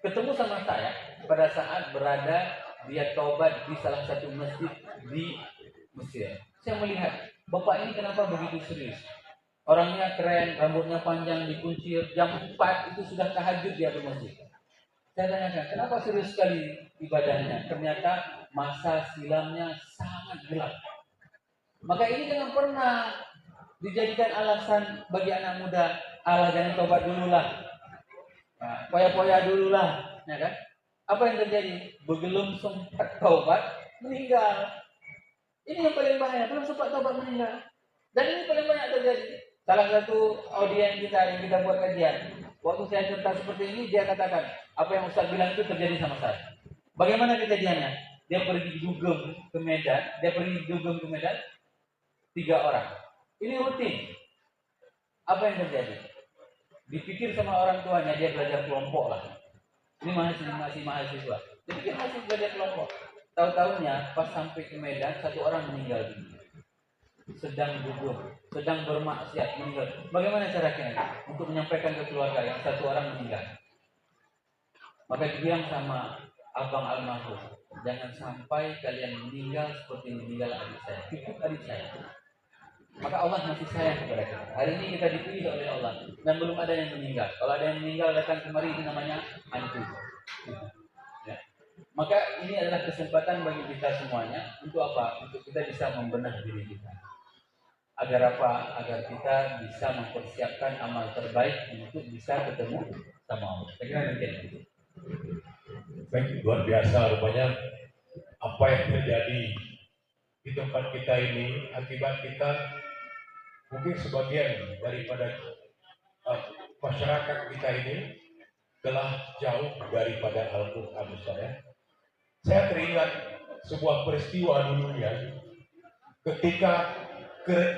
Ketemu sama saya pada saat berada dia taubat di salah satu masjid di Mesir. Saya melihat, bapak ini kenapa begitu serius? Orangnya keren, rambutnya panjang, dikuncir, jam 4 itu sudah tahajud dia ke masjid. Saya tanyakan, kenapa serius sekali ibadahnya? Ternyata masa silamnya sangat gelap. Maka ini jangan pernah dijadikan alasan bagi anak muda, "Alah, jangan tobat dulu lah, poya-poya dulu lah," ya kan? Apa yang terjadi? Belum sempat tobat, meninggal. Ini yang paling bahaya, belum sempat tobat, meninggal. Dan ini paling banyak terjadi. Salah satu audiens kita yang kita buat kajian, waktu saya cerita seperti ini, dia katakan, apa yang Ustaz bilang itu terjadi sama saya. Bagaimana kejadiannya? Dia pergi dugem ke Medan, 3 orang. Ini rutin. Apa yang terjadi? Dipikir sama orang tuanya dia belajar kelompok lah. Ini masih mahasiswa. Dipikir masih belajar kelompok. Tahu-tahunya pas sampai ke Medan, 1 orang meninggal dunia. Sedang duduk, sedang bermaksiat, meninggal. Bagaimana caranya untuk menyampaikan ke keluarga yang 1 orang meninggal? Maka dibilang sama abang almarhum, "Jangan sampai kalian meninggal seperti meninggal adik saya, cukup adik saya." maka Allah masih sayang kepada kita. Hari ini kita dipilih oleh Allah dan belum ada yang meninggal. Kalau ada yang meninggal datang kemari, itu namanya hantu. Ya. Maka ini adalah kesempatan bagi kita semuanya untuk apa? Untuk kita bisa membenah diri kita. Agar apa? Agar kita bisa mempersiapkan amal terbaik untuk bisa ketemu sama Allah. Saya kira demikian. Baik, luar biasa rupanya apa yang terjadi di tempat kita ini akibat kita mungkin sebagian daripada masyarakat kita ini telah jauh daripada Al-Quran. Saya teringat sebuah peristiwa dulunya ketika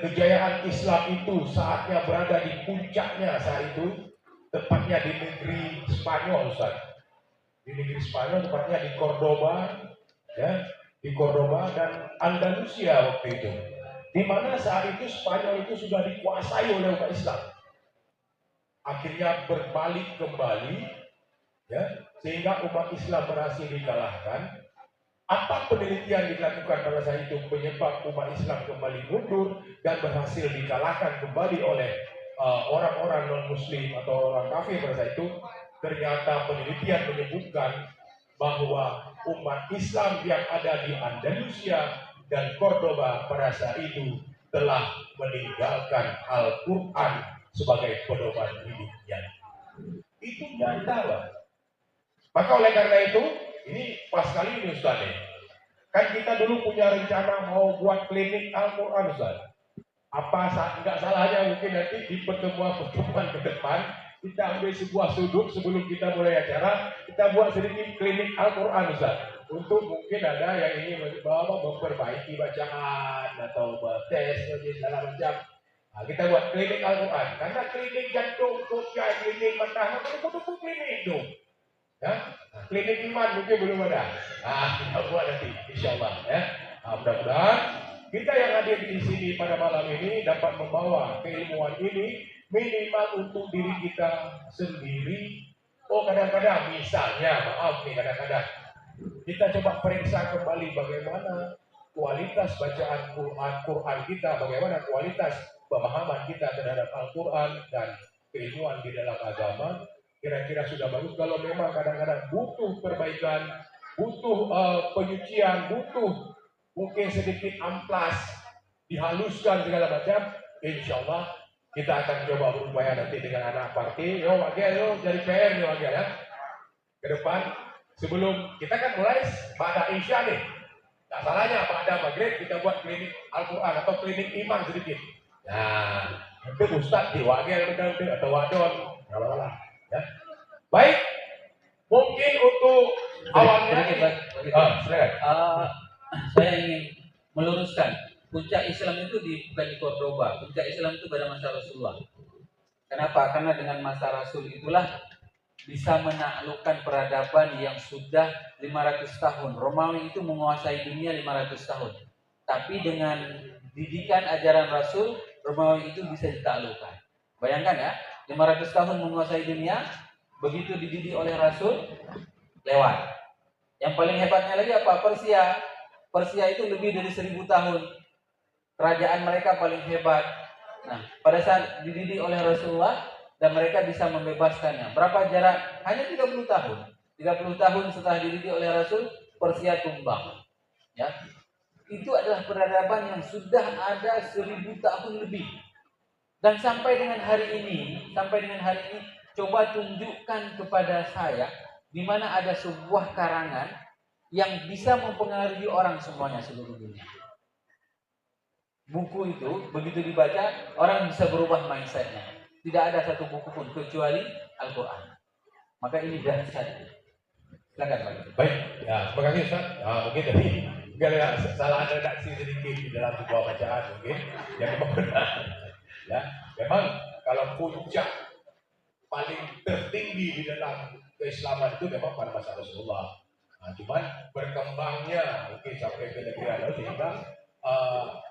kejayaan Islam itu saatnya berada di puncaknya saat itu, tepatnya di negeri Spanyol, Ustaz. Di negeri Spanyol, tepatnya di Cordoba, ya, di Cordoba dan Andalusia waktu itu. Di mana saat itu Spanyol itu sudah dikuasai oleh umat Islam. Akhirnya berbalik kembali, ya, sehingga umat Islam berhasil dikalahkan. Apa penelitian dilakukan pada saat itu penyebab umat Islam kembali mundur dan berhasil dikalahkan kembali oleh orang-orang non-Muslim atau orang kafir pada saat itu? Ternyata penelitian menyebutkan bahwa umat Islam yang ada di Andalusia dan Cordoba pada saat itu telah meninggalkan Al-Quran sebagai pedoman hidupnya. Itu nyata, Pak. Maka oleh karena itu, ini pas kali ini Ustaz, kan kita dulu punya rencana mau buat klinik Al-Quran, Ustaz. Apa enggak salahnya mungkin nanti di pertemuan-pertemuan ke depan kita ambil sebuah sudut sebelum kita mulai acara, kita buat sedikit klinik Al-Quran, Ustaz. Untuk mungkin ada yang ingin memperbaiki bacaan atau tes segala macam. Nah, kita buat klinik Al-Quran. Karena klinik jantung, klinik mata, betul-betul klinik itu. Ya, klinik iman mungkin belum ada. Kita buat nanti, insya Allah. Ya, mudah-mudahan kita yang hadir di sini pada malam ini dapat membawa keilmuan ini minimal untuk diri kita sendiri. Oh, kadang-kadang misalnya, maaf nih, kadang-kadang kita coba periksa kembali bagaimana kualitas bacaan Quran kita, bagaimana kualitas pemahaman kita terhadap Al-Quran dan keilmuan di dalam agama. Kira-kira sudah bagus. Kalau memang kadang-kadang butuh perbaikan, butuh penyucian, butuh mungkin sedikit amplas, dihaluskan segala macam, insya Allah kita akan coba berupaya nanti dengan anak parti. Yo, Wagel, jadi PR nih Wagel ya. Ke depan, sebelum kita kan mulai pada Isya nih. Gak salahnya pada maghrib kita buat klinik Al-Quran atau klinik iman sedikit. Nah, nanti Ustadz di Wagel atau Wadon, kalau ya. Baik, mungkin untuk awalnya saya ingin meluruskan, puncak Islam itu bukan di Cordoba, puncak Islam itu pada masa Rasulullah. Kenapa? Karena dengan masa Rasul itulah bisa menaklukkan peradaban yang sudah 500 tahun. Romawi itu menguasai dunia 500 tahun. Tapi dengan didikan ajaran Rasul, Romawi itu bisa ditaklukkan. Bayangkan ya, 500 tahun menguasai dunia, begitu dididik oleh Rasul, lewat. Yang paling hebatnya lagi apa? Persia. Persia itu lebih dari 1000 tahun. Kerajaan mereka paling hebat. Nah, pada saat dididik oleh Rasulullah dan mereka bisa membebaskannya. Berapa jarak? Hanya 30 tahun. 30 tahun setelah dididik oleh Rasul, Persia tumbang. Ya. Itu adalah peradaban yang sudah ada 1000 tahun lebih. Dan sampai dengan hari ini, coba tunjukkan kepada saya di mana ada sebuah karangan yang bisa mempengaruhi orang semuanya seluruh dunia. Buku itu begitu dibaca, orang bisa berubah mindsetnya. Tidak ada satu buku pun kecuali Al-Quran. Maka ini dahsyat. Silakan Pak. Baik, ya, terima kasih Ustaz. Mungkin tadi salah redaksi sedikit di dalam sebuah bacaan mungkin yang memang benar. Ya, memang kalau puncak paling tertinggi di dalam keislaman itu memang pada masa Rasulullah. Cuman berkembangnya mungkin sampai ke negeri Arab sehingga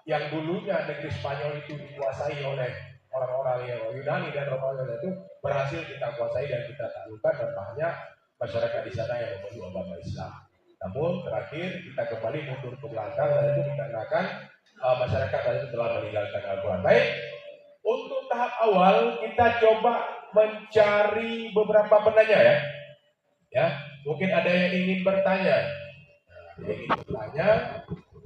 yang dulunya negeri Spanyol itu dikuasai oleh orang-orang yang Yunani dan Romawi itu berhasil kita kuasai dan kita taklukkan dan banyak masyarakat di sana yang memeluk agama Islam. Namun terakhir kita kembali mundur ke belakang dan itu dikarenakan masyarakat tadi telah meninggalkan Al-Quran. Baik, untuk tahap awal kita coba mencari beberapa penanya ya. Ya, mungkin ada yang ingin bertanya. Nah, yang ingin bertanya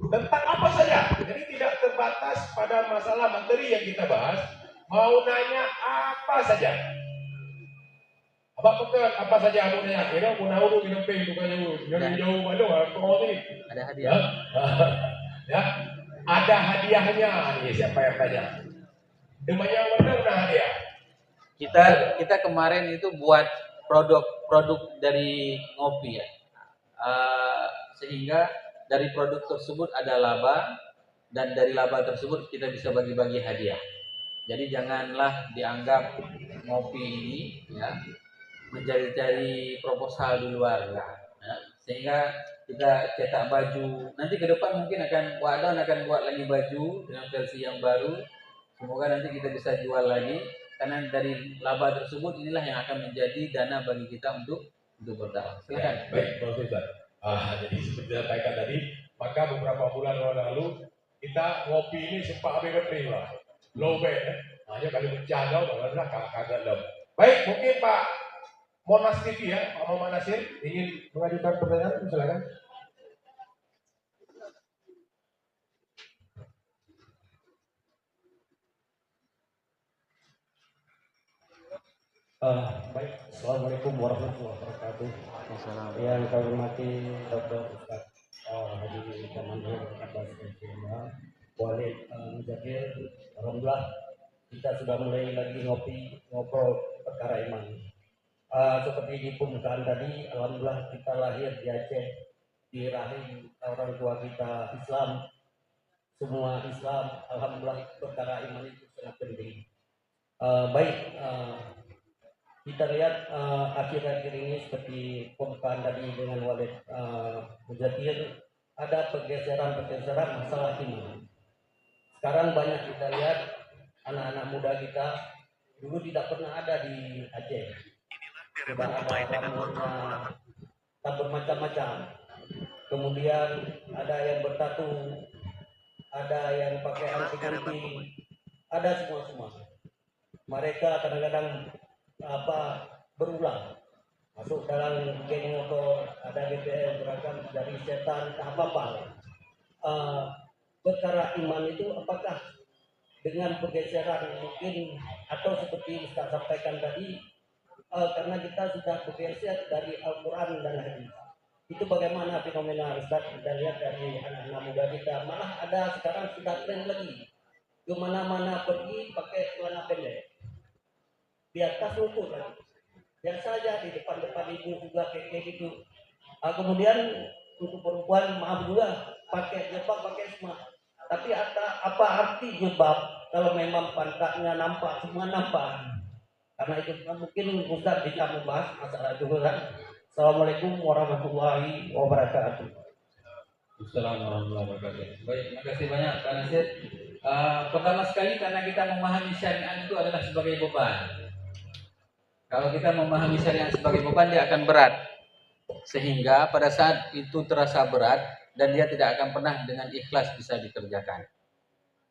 tentang apa saja. Jadi tidak terbatas pada masalah materi yang kita bahas. Mau nanya apa saja. Apa betul apa saja mau nanya? Kira mau nahu minum peng bukannya jauh Bandung kalau ini. Ada Ya. hadiah. Ya. Ada hadiahnya nih siapa yang tanya? Demanya mana hadiah? Kita kemarin itu buat produk dari ngopi ya. Sehingga dari produk tersebut ada laba dan dari laba tersebut kita bisa bagi-bagi hadiah. Jadi janganlah dianggap ngopi ini ya mencari-cari proposal di luar ya. Sehingga kita cetak baju. Nanti ke depan mungkin Wadon akan buat lagi baju dengan versi yang baru. Semoga nanti kita bisa jual lagi karena dari laba tersebut inilah yang akan menjadi dana bagi kita untuk berdakwah. Silakan. Baik, Prof. Jadi seperti yang sampaikan tadi, maka beberapa bulan lalu kita ngopi ini sempat ambil ketri lah, low bed, hanya kali menjaga, malah kagak low. Baik, mungkin Pak Monas TV ya, Pak Muhammad Nasir ingin mengajukan pertanyaan, silakan. Baik, Assalamualaikum warahmatullahi wabarakatuh. Yang kami hormati Dr. Ustaz Haji Kamandir Abbas Jemaah Walid Mujahid. Alhamdulillah kita sudah mulai lagi ngobrol perkara iman. Seperti di pembukaan tadi, alhamdulillah kita lahir di Aceh, di rahim orang tua kita Islam, semua Islam. Alhamdulillah perkara iman itu sangat penting. Kita lihat akhir-akhir ini seperti pembukaan tadi dengan Walid Mujadir, ada pergeseran masalah iman. Sekarang banyak kita lihat anak-anak muda kita dulu tidak pernah ada di Aceh. Sudah ada rambutnya tak bermacam-macam. Kemudian ada yang bertatu, ada yang pakai anti-anti, ada semua. Mereka kadang-kadang berulang masuk dalam geng motor, ada GPL gerakan dari setan apa perkara iman itu apakah dengan pergeseran mungkin atau seperti Ustaz sampaikan tadi karena kita sudah bergeser dari Al-Quran dan hadis, itu bagaimana fenomena Ustaz kita lihat dari anak-anak muda kita, malah ada sekarang sudah tren lagi kemana-mana pergi pakai celana pendek di atas lutut kan, biasa aja di depan ibu juga kayak gitu. Kemudian untuk perempuan maaf juga pakai jilbab, pakai semua. Tapi apa arti jilbab kalau memang pantatnya nampak, semua nampak? Karena itu mungkin Ustaz bisa membahas masalah itu kan. Assalamualaikum warahmatullahi wabarakatuh. Assalamualaikum warahmatullahi wabarakatuh. Baik, terima kasih banyak Pak Nasir. Pertama sekali karena kita memahami syariat itu adalah sebagai beban. Kalau kita memahami syariat sebagai beban, dia akan berat. Sehingga pada saat itu terasa berat dan dia tidak akan pernah dengan ikhlas bisa dikerjakan.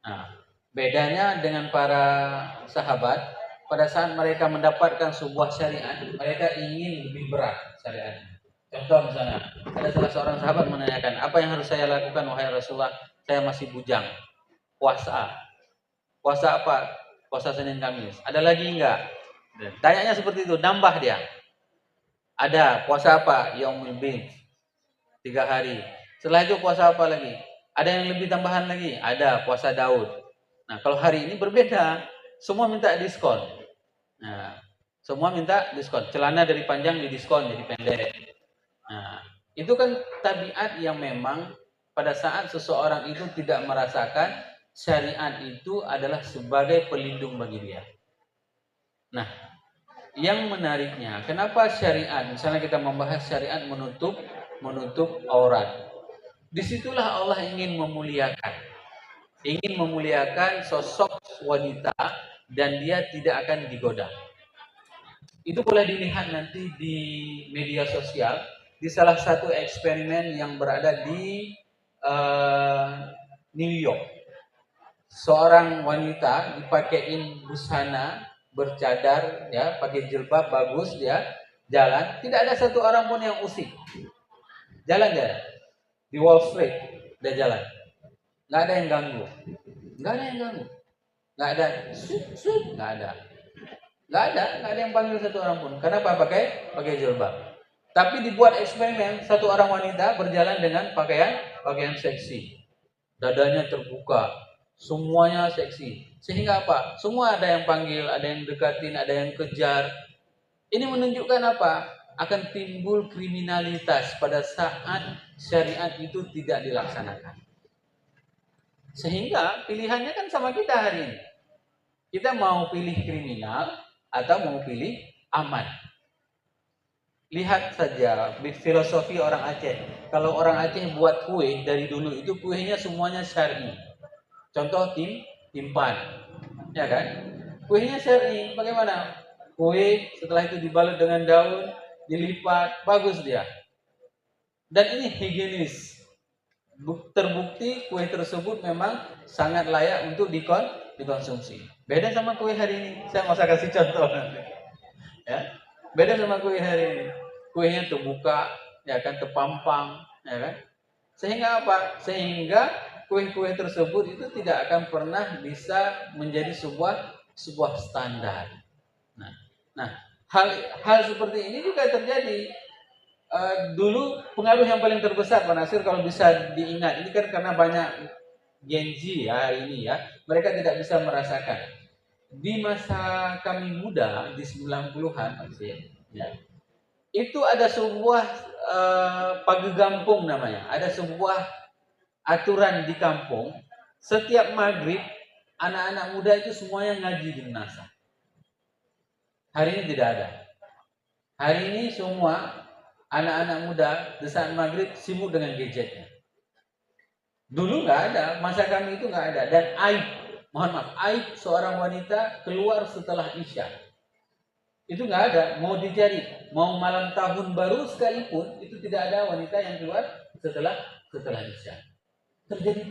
Nah, bedanya dengan para sahabat, pada saat mereka mendapatkan sebuah syariat, mereka ingin lebih berat syariatnya. Contoh misalnya, ada salah seorang sahabat menanyakan, apa yang harus saya lakukan wahai Rasulullah? Saya masih bujang. Puasa. Puasa apa? Puasa Senin Kamis. Ada lagi enggak? Tanyanya seperti itu, nambah dia. Ada puasa apa? Yaumul Bid, 3 hari. Setelah itu puasa apa lagi? Ada yang lebih tambahan lagi? Ada puasa Daud. Nah, kalau hari ini berbeda, semua minta diskon. Nah, semua minta diskon. Celana dari panjang didiskon jadi pendek. Nah, itu kan tabiat yang memang pada saat seseorang itu tidak merasakan syariat itu adalah sebagai pelindung bagi dia. Nah, yang menariknya, kenapa syariat? Misalnya kita membahas syariat menutup aurat. Disitulah Allah ingin memuliakan sosok wanita dan dia tidak akan digoda. Itu boleh dilihat nanti di media sosial di salah satu eksperimen yang berada di New York. seorang wanita dipakein busana, bercadar, ya, pakai jilbab bagus, dia jalan, tidak ada satu orang pun yang usik. Jalan di Wall Street, dia jalan, nggak ada yang ganggu, nggak ada yang ganggu, nggak ada, nggak ada yang panggil satu orang pun. Kenapa? Pakai jilbab. Tapi dibuat eksperimen, satu orang wanita berjalan dengan pakaian seksi, dadanya terbuka, semuanya seksi. Sehingga apa? Semua ada yang panggil, ada yang dekatin, ada yang kejar. Ini menunjukkan apa? Akan timbul kriminalitas pada saat syariat itu tidak dilaksanakan. Sehingga pilihannya kan sama kita hari ini. Kita mau pilih kriminal atau mau pilih aman. Lihat saja filosofi orang Aceh. Kalau orang Aceh buat kue dari dulu itu kuenya semuanya syar'i. Contoh timpan, ya kan? Kuenya syar'i. Bagaimana? Kue setelah itu dibalut dengan daun, dilipat, bagus dia. Dan ini higienis. Terbukti kue tersebut memang sangat layak untuk dikonsumsi. Beda sama kue hari ini. Saya mau kasih contoh nanti. Ya, beda sama kue hari ini. Kuenya terbuka, ya kan, terpampang, ya kan. Sehingga apa? Sehingga kue-kue tersebut itu tidak akan pernah bisa menjadi sebuah standar. Nah, hal seperti ini juga terjadi. Dulu pengaruh yang paling terbesar Pak Nasir kalau bisa diingat, ini kan karena banyak Gen Z ya hari ini ya, mereka tidak bisa merasakan. Di masa kami muda di 90-an ya, itu ada sebuah pagekampung namanya, ada sebuah aturan di kampung, setiap maghrib anak-anak muda itu semuanya ngaji di Nasa. Hari ini tidak ada. Hari ini semua anak-anak muda di saat maghrib sibuk dengan gadgetnya. Dulu nggak ada, masa kami itu nggak ada. Dan aib seorang wanita keluar setelah Isya. Itu nggak ada, mau dicari, mau malam tahun baru sekalipun itu tidak ada wanita yang keluar setelah Isya. Terjadi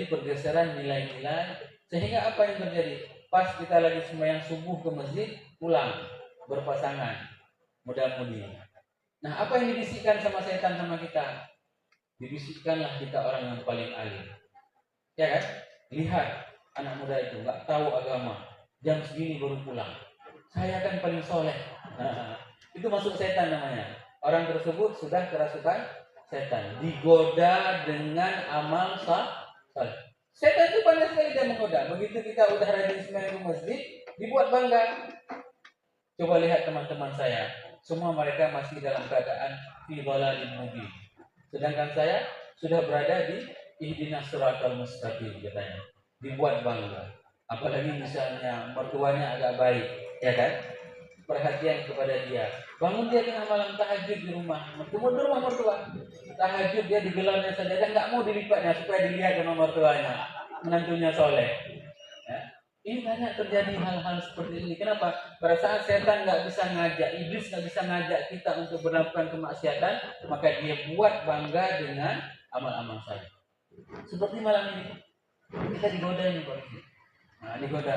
pergeseran nilai-nilai, sehingga apa yang terjadi? Pas kita lagi sembahyang subuh ke masjid, pulang berpasangan, mudah-mudi. Nah, apa yang dibisikkan sama setan sama kita? Dibisikkanlah kita orang yang paling alim. Ya kan? Lihat anak muda itu nggak tahu agama, jam segini baru pulang. Saya kan paling soleh. Nah, itu masuk setan namanya. Orang tersebut sudah kerasukan setan, digoda dengan amal saleh. Setan itu pandai sekali dia menggoda. Begitu kita udah rajin sembahyang ke masjid, dibuat bangga. Coba lihat teman-teman saya, semua mereka masih dalam keadaan fi dhalalin mubin. Sedangkan saya sudah berada di ihdinas siratal mustaqim katanya. Dibuat bangga. Apalagi misalnya mertuanya agak baik, ya kan? Perhatian kepada dia. Bangun dia tengah malam tahajud di rumah. Di rumah mertua. Tahajud dia digelarnya saja dan nggak mau dilipatnya supaya dilihat sama mertuanya. Menantunya soleh. Ya. Ini banyak terjadi hal-hal seperti ini. Kenapa? Pada saat setan nggak bisa ngajak, iblis nggak bisa ngajak kita untuk melakukan kemaksiatan, maka dia buat bangga dengan amal-amal saya. Seperti malam ini kita digoda nih Pak. Nah, digoda.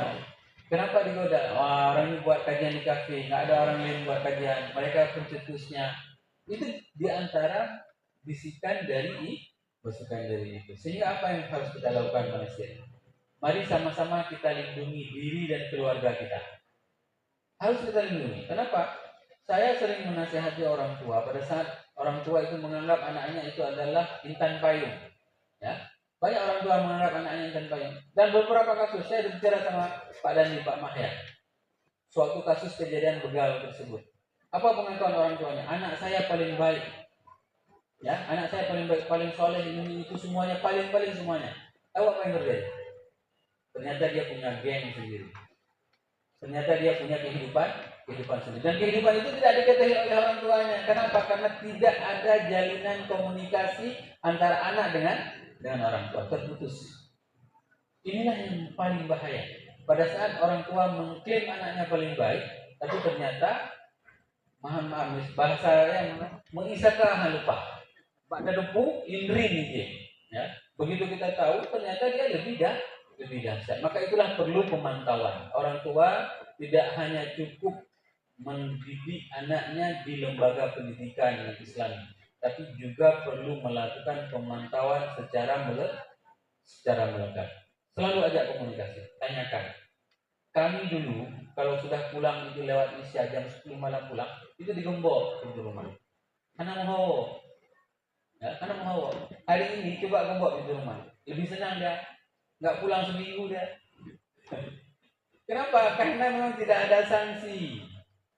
Kenapa digoda? Wah, orang ini buat kajian di kafe, nggak ada orang lain buat kajian. Mereka pencetusnya. Itu diantara bisikan dari itu. Sehingga apa yang harus kita lakukan manusia? Mari sama-sama kita lindungi diri dan keluarga kita. Harus kita lindungi. Kenapa? Saya sering menasihati orang tua pada saat orang tua itu menganggap anaknya itu adalah intan payung. Ya. Banyak orang tua menganggap anaknya intan payung. Dan beberapa kasus saya berbicara sama Pak Dandi, Pak Mahya. Suatu kasus kejadian begal tersebut. Apa pengakuan orang tuanya? Anak saya paling baik. Ya, anak saya paling baik, paling soleh, ini itu semuanya paling semuanya. Tahu apa yang terjadi? Ternyata dia punya geng sendiri. Ternyata dia punya kehidupan sendiri. Dan kehidupan itu tidak diketahui oleh orang tuanya. Kenapa? Karena tidak ada jalinan komunikasi antara anak dengan orang tua, terputus. Inilah yang paling bahaya. Pada saat orang tua mengklaim anaknya paling baik, tapi ternyata maaf bahasa yang mengisahkan lupa. Pada depu indri nih, ya. Begitu kita tahu, ternyata dia lebih dahsyat. Maka itulah perlu pemantauan. Orang tua tidak hanya cukup mendidik anaknya di lembaga pendidikan yang Islam, tapi juga perlu melakukan pemantauan secara melekat. Selalu ajak komunikasi, tanyakan. Kami dulu kalau sudah pulang itu lewat isya jam 10 malam pulang, itu digembok pintu rumah. Karena mau ya, karena mau hari ini coba gembok pintu rumah. Lebih senang dia, nggak pulang seminggu dia. Kenapa? Karena memang tidak ada sanksi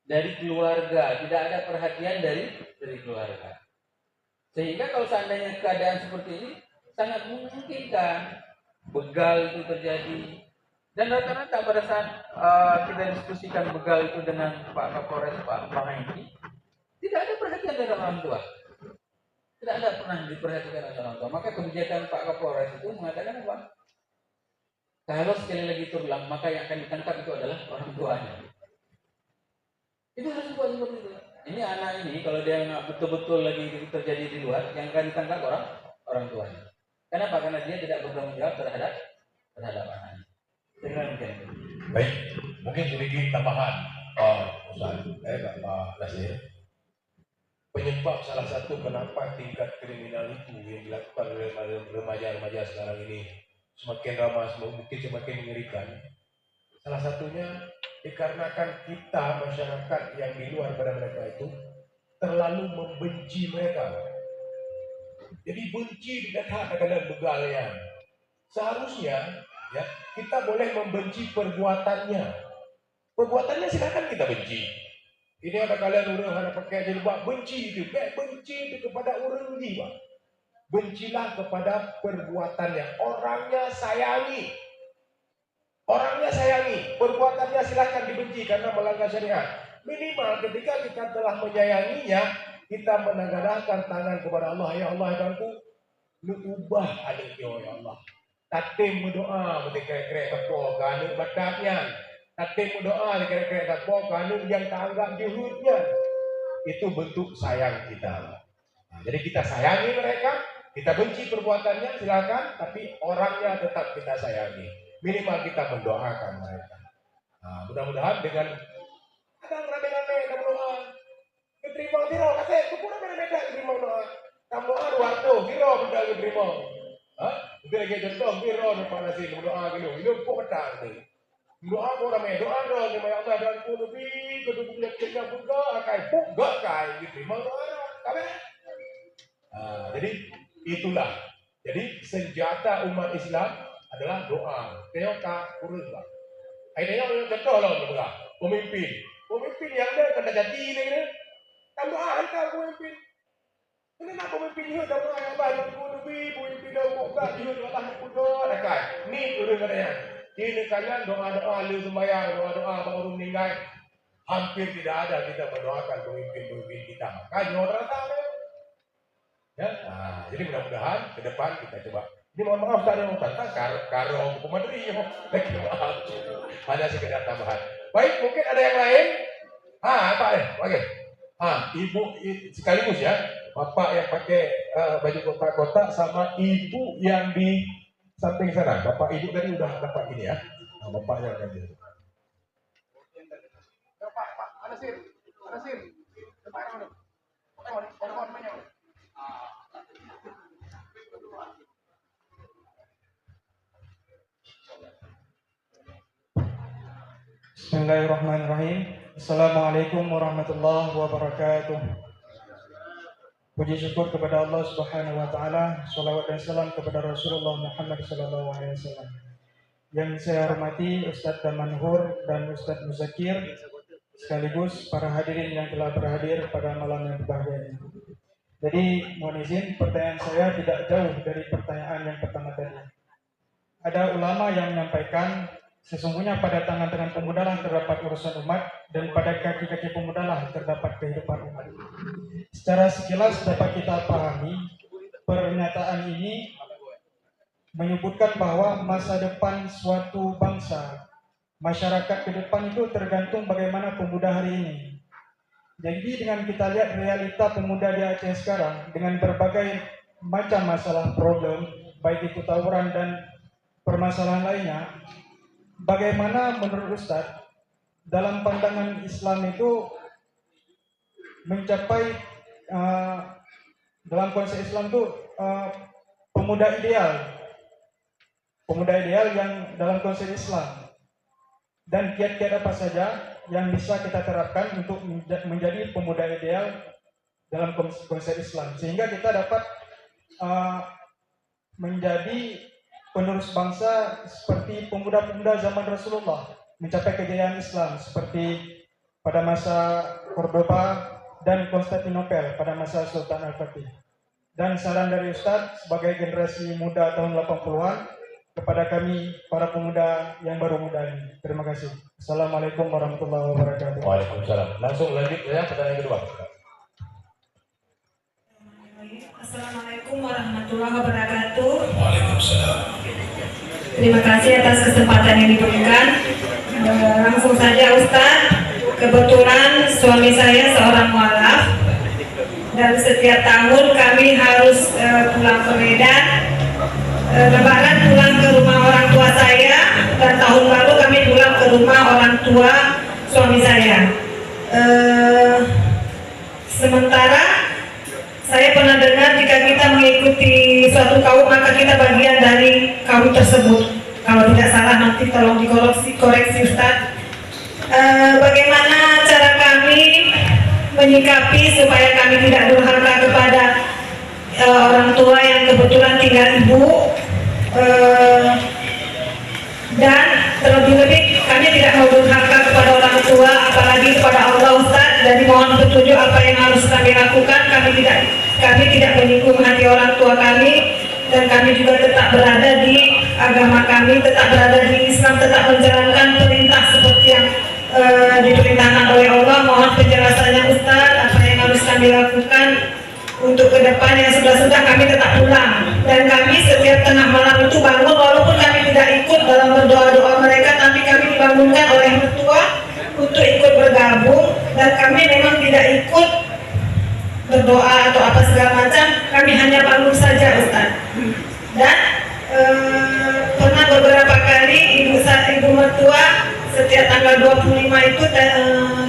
dari keluarga, tidak ada perhatian dari keluarga. Sehingga kalau seandainya keadaan seperti ini sangat memungkinkan begal itu terjadi. Dan rata-rata pada saat kita diskusikan begal itu dengan Pak Kapolres, Pak Hengki, tidak ada perhatian dari orang tua. Tidak ada pernah diperhatikan oleh orang tua. Maka kebijakan Pak Kapolres itu mengatakan apa? Kalau sekali lagi terulang, maka yang akan ditangkap itu adalah orang tuanya. Itu harus buat seperti itu. Ini anak ini kalau dia nggak betul-betul lagi terjadi di luar, yang akan ditangkap orang tuanya. Kenapa? Karena dia tidak bertanggung jawab terhadap anaknya. Baik, mungkin sedikit tambahan, Ustaz, Pak Nasir. Penyebab salah satu kenapa tingkat kriminal itu yang dilakukan oleh remaja-remaja sekarang ini semakin ramai, mungkin semakin mengerikan. Salah satunya dikarenakan kita masyarakat yang di luar pada mereka itu terlalu membenci mereka. Jadi benci dikatakan dalam begalnya. Seharusnya ya kita boleh membenci perbuatannya. Perbuatannya silakan kita benci. Ini ada kalian orang hendak pakai jilbab, benci itu, benci itu kepada orang ini, Pak. Bencilah kepada perbuatannya. Orangnya sayangi. Orangnya sayangi, perbuatannya silakan dibenci karena melanggar syariat. Minimal ketika kita telah menyayanginya, kita menengadahkan tangan kepada Allah. Ya Allah, Tuhanku, lu ubah adiknya, ya Allah. Tatim berdoa, berdekat-dekat tepuk, kanu badatnya. Tatim berdoa, berdekat-dekat tepuk, kanu yang tak anggap juhudnya. Itu bentuk sayang kita. Nah, jadi kita sayangi mereka, kita benci perbuatannya, silakan, tapi orangnya tetap kita sayangi. Minimal kita mendoakan mereka. Nah, mudah-mudahan dengan kadang rame-rame dalam doa, diterima viro, katanya, kupura mereka diterima doa. Kamu doa waktu viro benda diterima. Hah? Itu lagi contoh viro depan nasi doa gitu. Itu kok petang nih. Doa kok ramai doa dong, nama Allah dan ku lebih kedua kita buka akai buka kai diterima doa. Kabe. Jadi itulah. Jadi senjata umat Islam adalah doa. Tengok tak kurus lah. Akhirnya yang contoh lah, pemimpin yang ada kena jadi ni. Kamu doa hantar pemimpin. Kenapa pemimpin itu dah doa yang baik? Pemimpin dah buka dia Allah berdoa dekat. Ni urus katanya. Ini kalian doa-doa lu sembahyang, doa-doa baru meninggal. Hampir tidak ada kita mendoakan pemimpin kita. Makanya orang tahu. Ya, jadi mudah-mudahan ke depan kita coba. Ini mohon maaf tak ada tentang karo pemadri lagi maaf. Hanya sekedar tambahan. Baik, mungkin ada yang lain. Pak oke. Ibu sekaligus ya. Bapak yang pakai baju kotak-kotak sama ibu yang di samping sana. Bapak ibu tadi udah dapat ini ya. Bapaknya akan jadi. Pak, ada sir. Depan mana? Orang banyak. Bismillahirrahmanirrahim. Assalamualaikum warahmatullahi wabarakatuh. Puji syukur kepada Allah Subhanahu wa taala, salawat dan salam kepada Rasulullah Muhammad sallallahu alaihi wasallam. Yang saya hormati Ustadz Damanhur dan Ustadz Muzakir, sekaligus para hadirin yang telah berhadir pada malam yang berbahagia ini. Jadi mohon izin, pertanyaan saya tidak jauh dari pertanyaan yang pertama tadi. Ada ulama yang menyampaikan sesungguhnya pada tangan-tangan pemuda lah terdapat urusan umat, dan pada kaki-kaki pemuda lah terdapat kehidupan umat. Secara sekilas dapat kita pahami, pernyataan ini menyebutkan bahwa masa depan suatu bangsa, masyarakat ke depan itu tergantung bagaimana pemuda hari ini. Jadi dengan kita lihat realita pemuda di Aceh sekarang, dengan berbagai macam masalah problem, baik itu tawuran dan permasalahan lainnya, bagaimana menurut Ustadz dalam pandangan Islam itu mencapai dalam konsep Islam itu pemuda ideal yang dalam konsep Islam, dan kiat-kiat apa saja yang bisa kita terapkan untuk menjadi pemuda ideal dalam konsep Islam, sehingga kita dapat menjadi penerus bangsa seperti pemuda-pemuda zaman Rasulullah, mencapai kejayaan Islam seperti pada masa Cordoba dan Konstantinopel pada masa Sultan Al-Fatih. Dan saran dari Ustadz sebagai generasi muda tahun 80-an kepada kami para pemuda yang baru muda ini. Terima kasih. Assalamualaikum warahmatullahi wabarakatuh. Waalaikumsalam. Langsung lanjut ya pertanyaan kedua. Assalamualaikum warahmatullahi wabarakatuh. Waalaikumsalam. Terima kasih atas kesempatan yang diberikan. Langsung saja Ustaz, kebetulan suami saya seorang mualaf dan setiap tahun kami harus pulang ke Medan. Lebaran pulang ke rumah orang tua saya dan tahun baru kami pulang ke rumah orang tua suami saya. Sementara saya pernah dengar jika kita mengikuti suatu kaum maka kita bagian dari kaum tersebut. Kalau tidak salah nanti tolong dikoreksi Ustaz. Bagaimana cara kami menyikapi supaya kami tidak durhaka kepada orang tua yang kebetulan tinggal ibu, dan terlebih-lebih kami tidak mau durhaka kepada orang tua apalagi kepada Allah Ustaz. Jadi mohon petunjuk apa yang harus kami lakukan. Kami tidak menyinggung hati orang tua kami, dan kami juga tetap berada di agama kami, tetap berada di Islam, tetap menjalankan perintah seperti yang diperintahkan oleh Allah. Mohon penjelasannya Ustaz, apa yang harus kami lakukan untuk ke depan. Yang sudah kami tetap pulang, dan kami setiap tengah malam itu bangun, walaupun kami tidak ikut dalam berdoa-doa mereka, tapi kami dibangunkan oleh mertua untuk ikut bergabung, dan kami memang tidak ikut berdoa atau apa segala macam, kami hanya bangun saja Ustaz. Dan pernah beberapa kali ibu mertua setiap tanggal 25 itu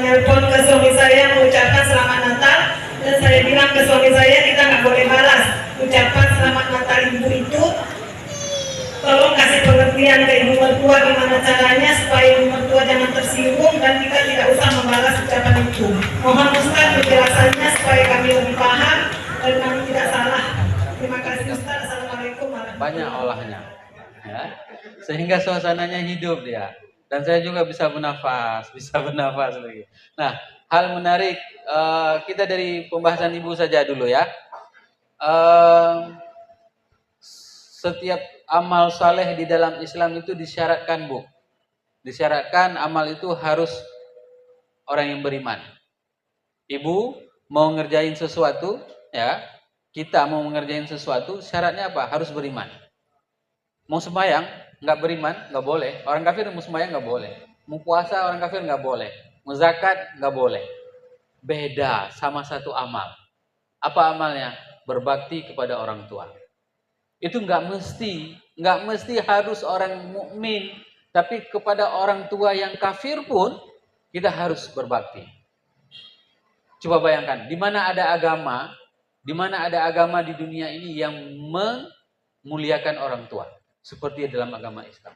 nelpon ke suami saya mengucapkan selamat Natal, dan saya bilang ke suami saya kita nggak boleh balas ucapan selamat Natal ibu itu. Tolong kasih pengertian ke ibu mertua gimana caranya supaya ibu mertua jangan tersinggung dan kita tidak usah membalas ucapan itu. Mohon Ustaz penjelasannya supaya kami lebih paham dan kami tidak salah. Terima kasih Ustaz. Assalamualaikum warahmatullahi wabarakatuh. Banyak olahnya, ya, sehingga suasananya hidup dia, dan saya juga bisa bernafas lagi. Nah, hal menarik, kita dari pembahasan ibu saja dulu ya. Setiap amal saleh di dalam Islam itu disyaratkan, Bu. Disyaratkan amal itu harus orang yang beriman. Ibu mau ngerjain sesuatu, ya, kita mau ngerjain sesuatu, syaratnya apa? Harus beriman. Mau sembahyang, nggak beriman, nggak boleh. Orang kafir mau sembahyang nggak boleh. Mau puasa orang kafir nggak boleh. Mau zakat nggak boleh. Beda sama satu amal. Apa amalnya? Berbakti kepada orang tua. Itu nggak mesti harus orang mukmin, tapi kepada orang tua yang kafir pun kita harus berbakti. Coba bayangkan, di mana ada agama di dunia ini yang memuliakan orang tua seperti dalam agama Islam.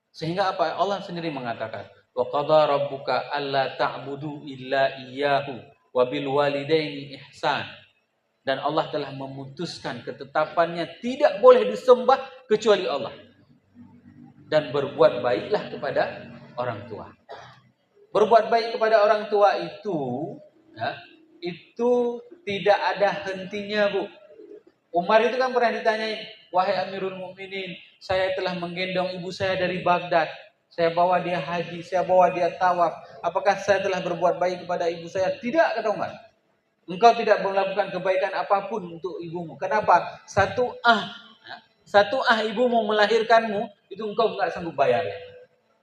Sehingga apa? Allah sendiri mengatakan, wa qadha rabbuka alla ta'budu illa iyyahu wa bil walidaini ihsan. Dan Allah telah memutuskan ketetapannya tidak boleh disembah kecuali Allah. Dan berbuat baiklah kepada orang tua. Berbuat baik kepada orang tua itu, ya, itu tidak ada hentinya, Bu. Umar itu kan pernah ditanyain, wahai Amirul Mukminin, saya telah menggendong ibu saya dari Baghdad. Saya bawa dia haji, saya bawa dia tawaf. Apakah saya telah berbuat baik kepada ibu saya? Tidak, kata Umar. Engkau tidak melakukan kebaikan apapun untuk ibumu. Kenapa? Satu ibumu melahirkanmu, itu engkau nggak sanggup bayarnya.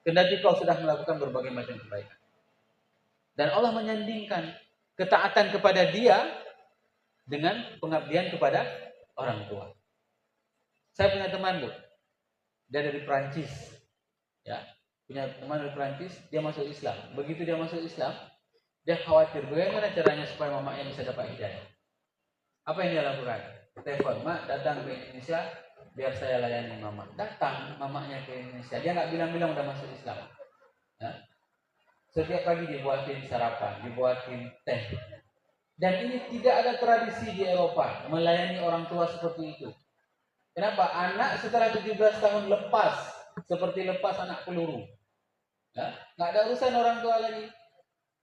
Kendati kau sudah melakukan berbagai macam kebaikan. Dan Allah menyandingkan ketaatan kepada dia dengan pengabdian kepada orang tua. Saya punya teman loh, dia dari Prancis, ya, punya teman dari Prancis, dia masuk Islam. Begitu dia masuk Islam, dia khawatir bagaimana caranya supaya mamanya bisa dapat hidayah. Apa yang dia lakukan? Telepon, mak datang ke Indonesia, biar saya layani mama. Datang mamanya ke Indonesia, dia nggak bilang-bilang udah masuk Islam. Ya. Setiap pagi dibuatin sarapan, dibuatin teh. Dan ini tidak ada tradisi di Eropa melayani orang tua seperti itu. Kenapa? Anak setelah 17 tahun lepas, seperti lepas anak peluru. Ya? Nggak ada urusan orang tua lagi.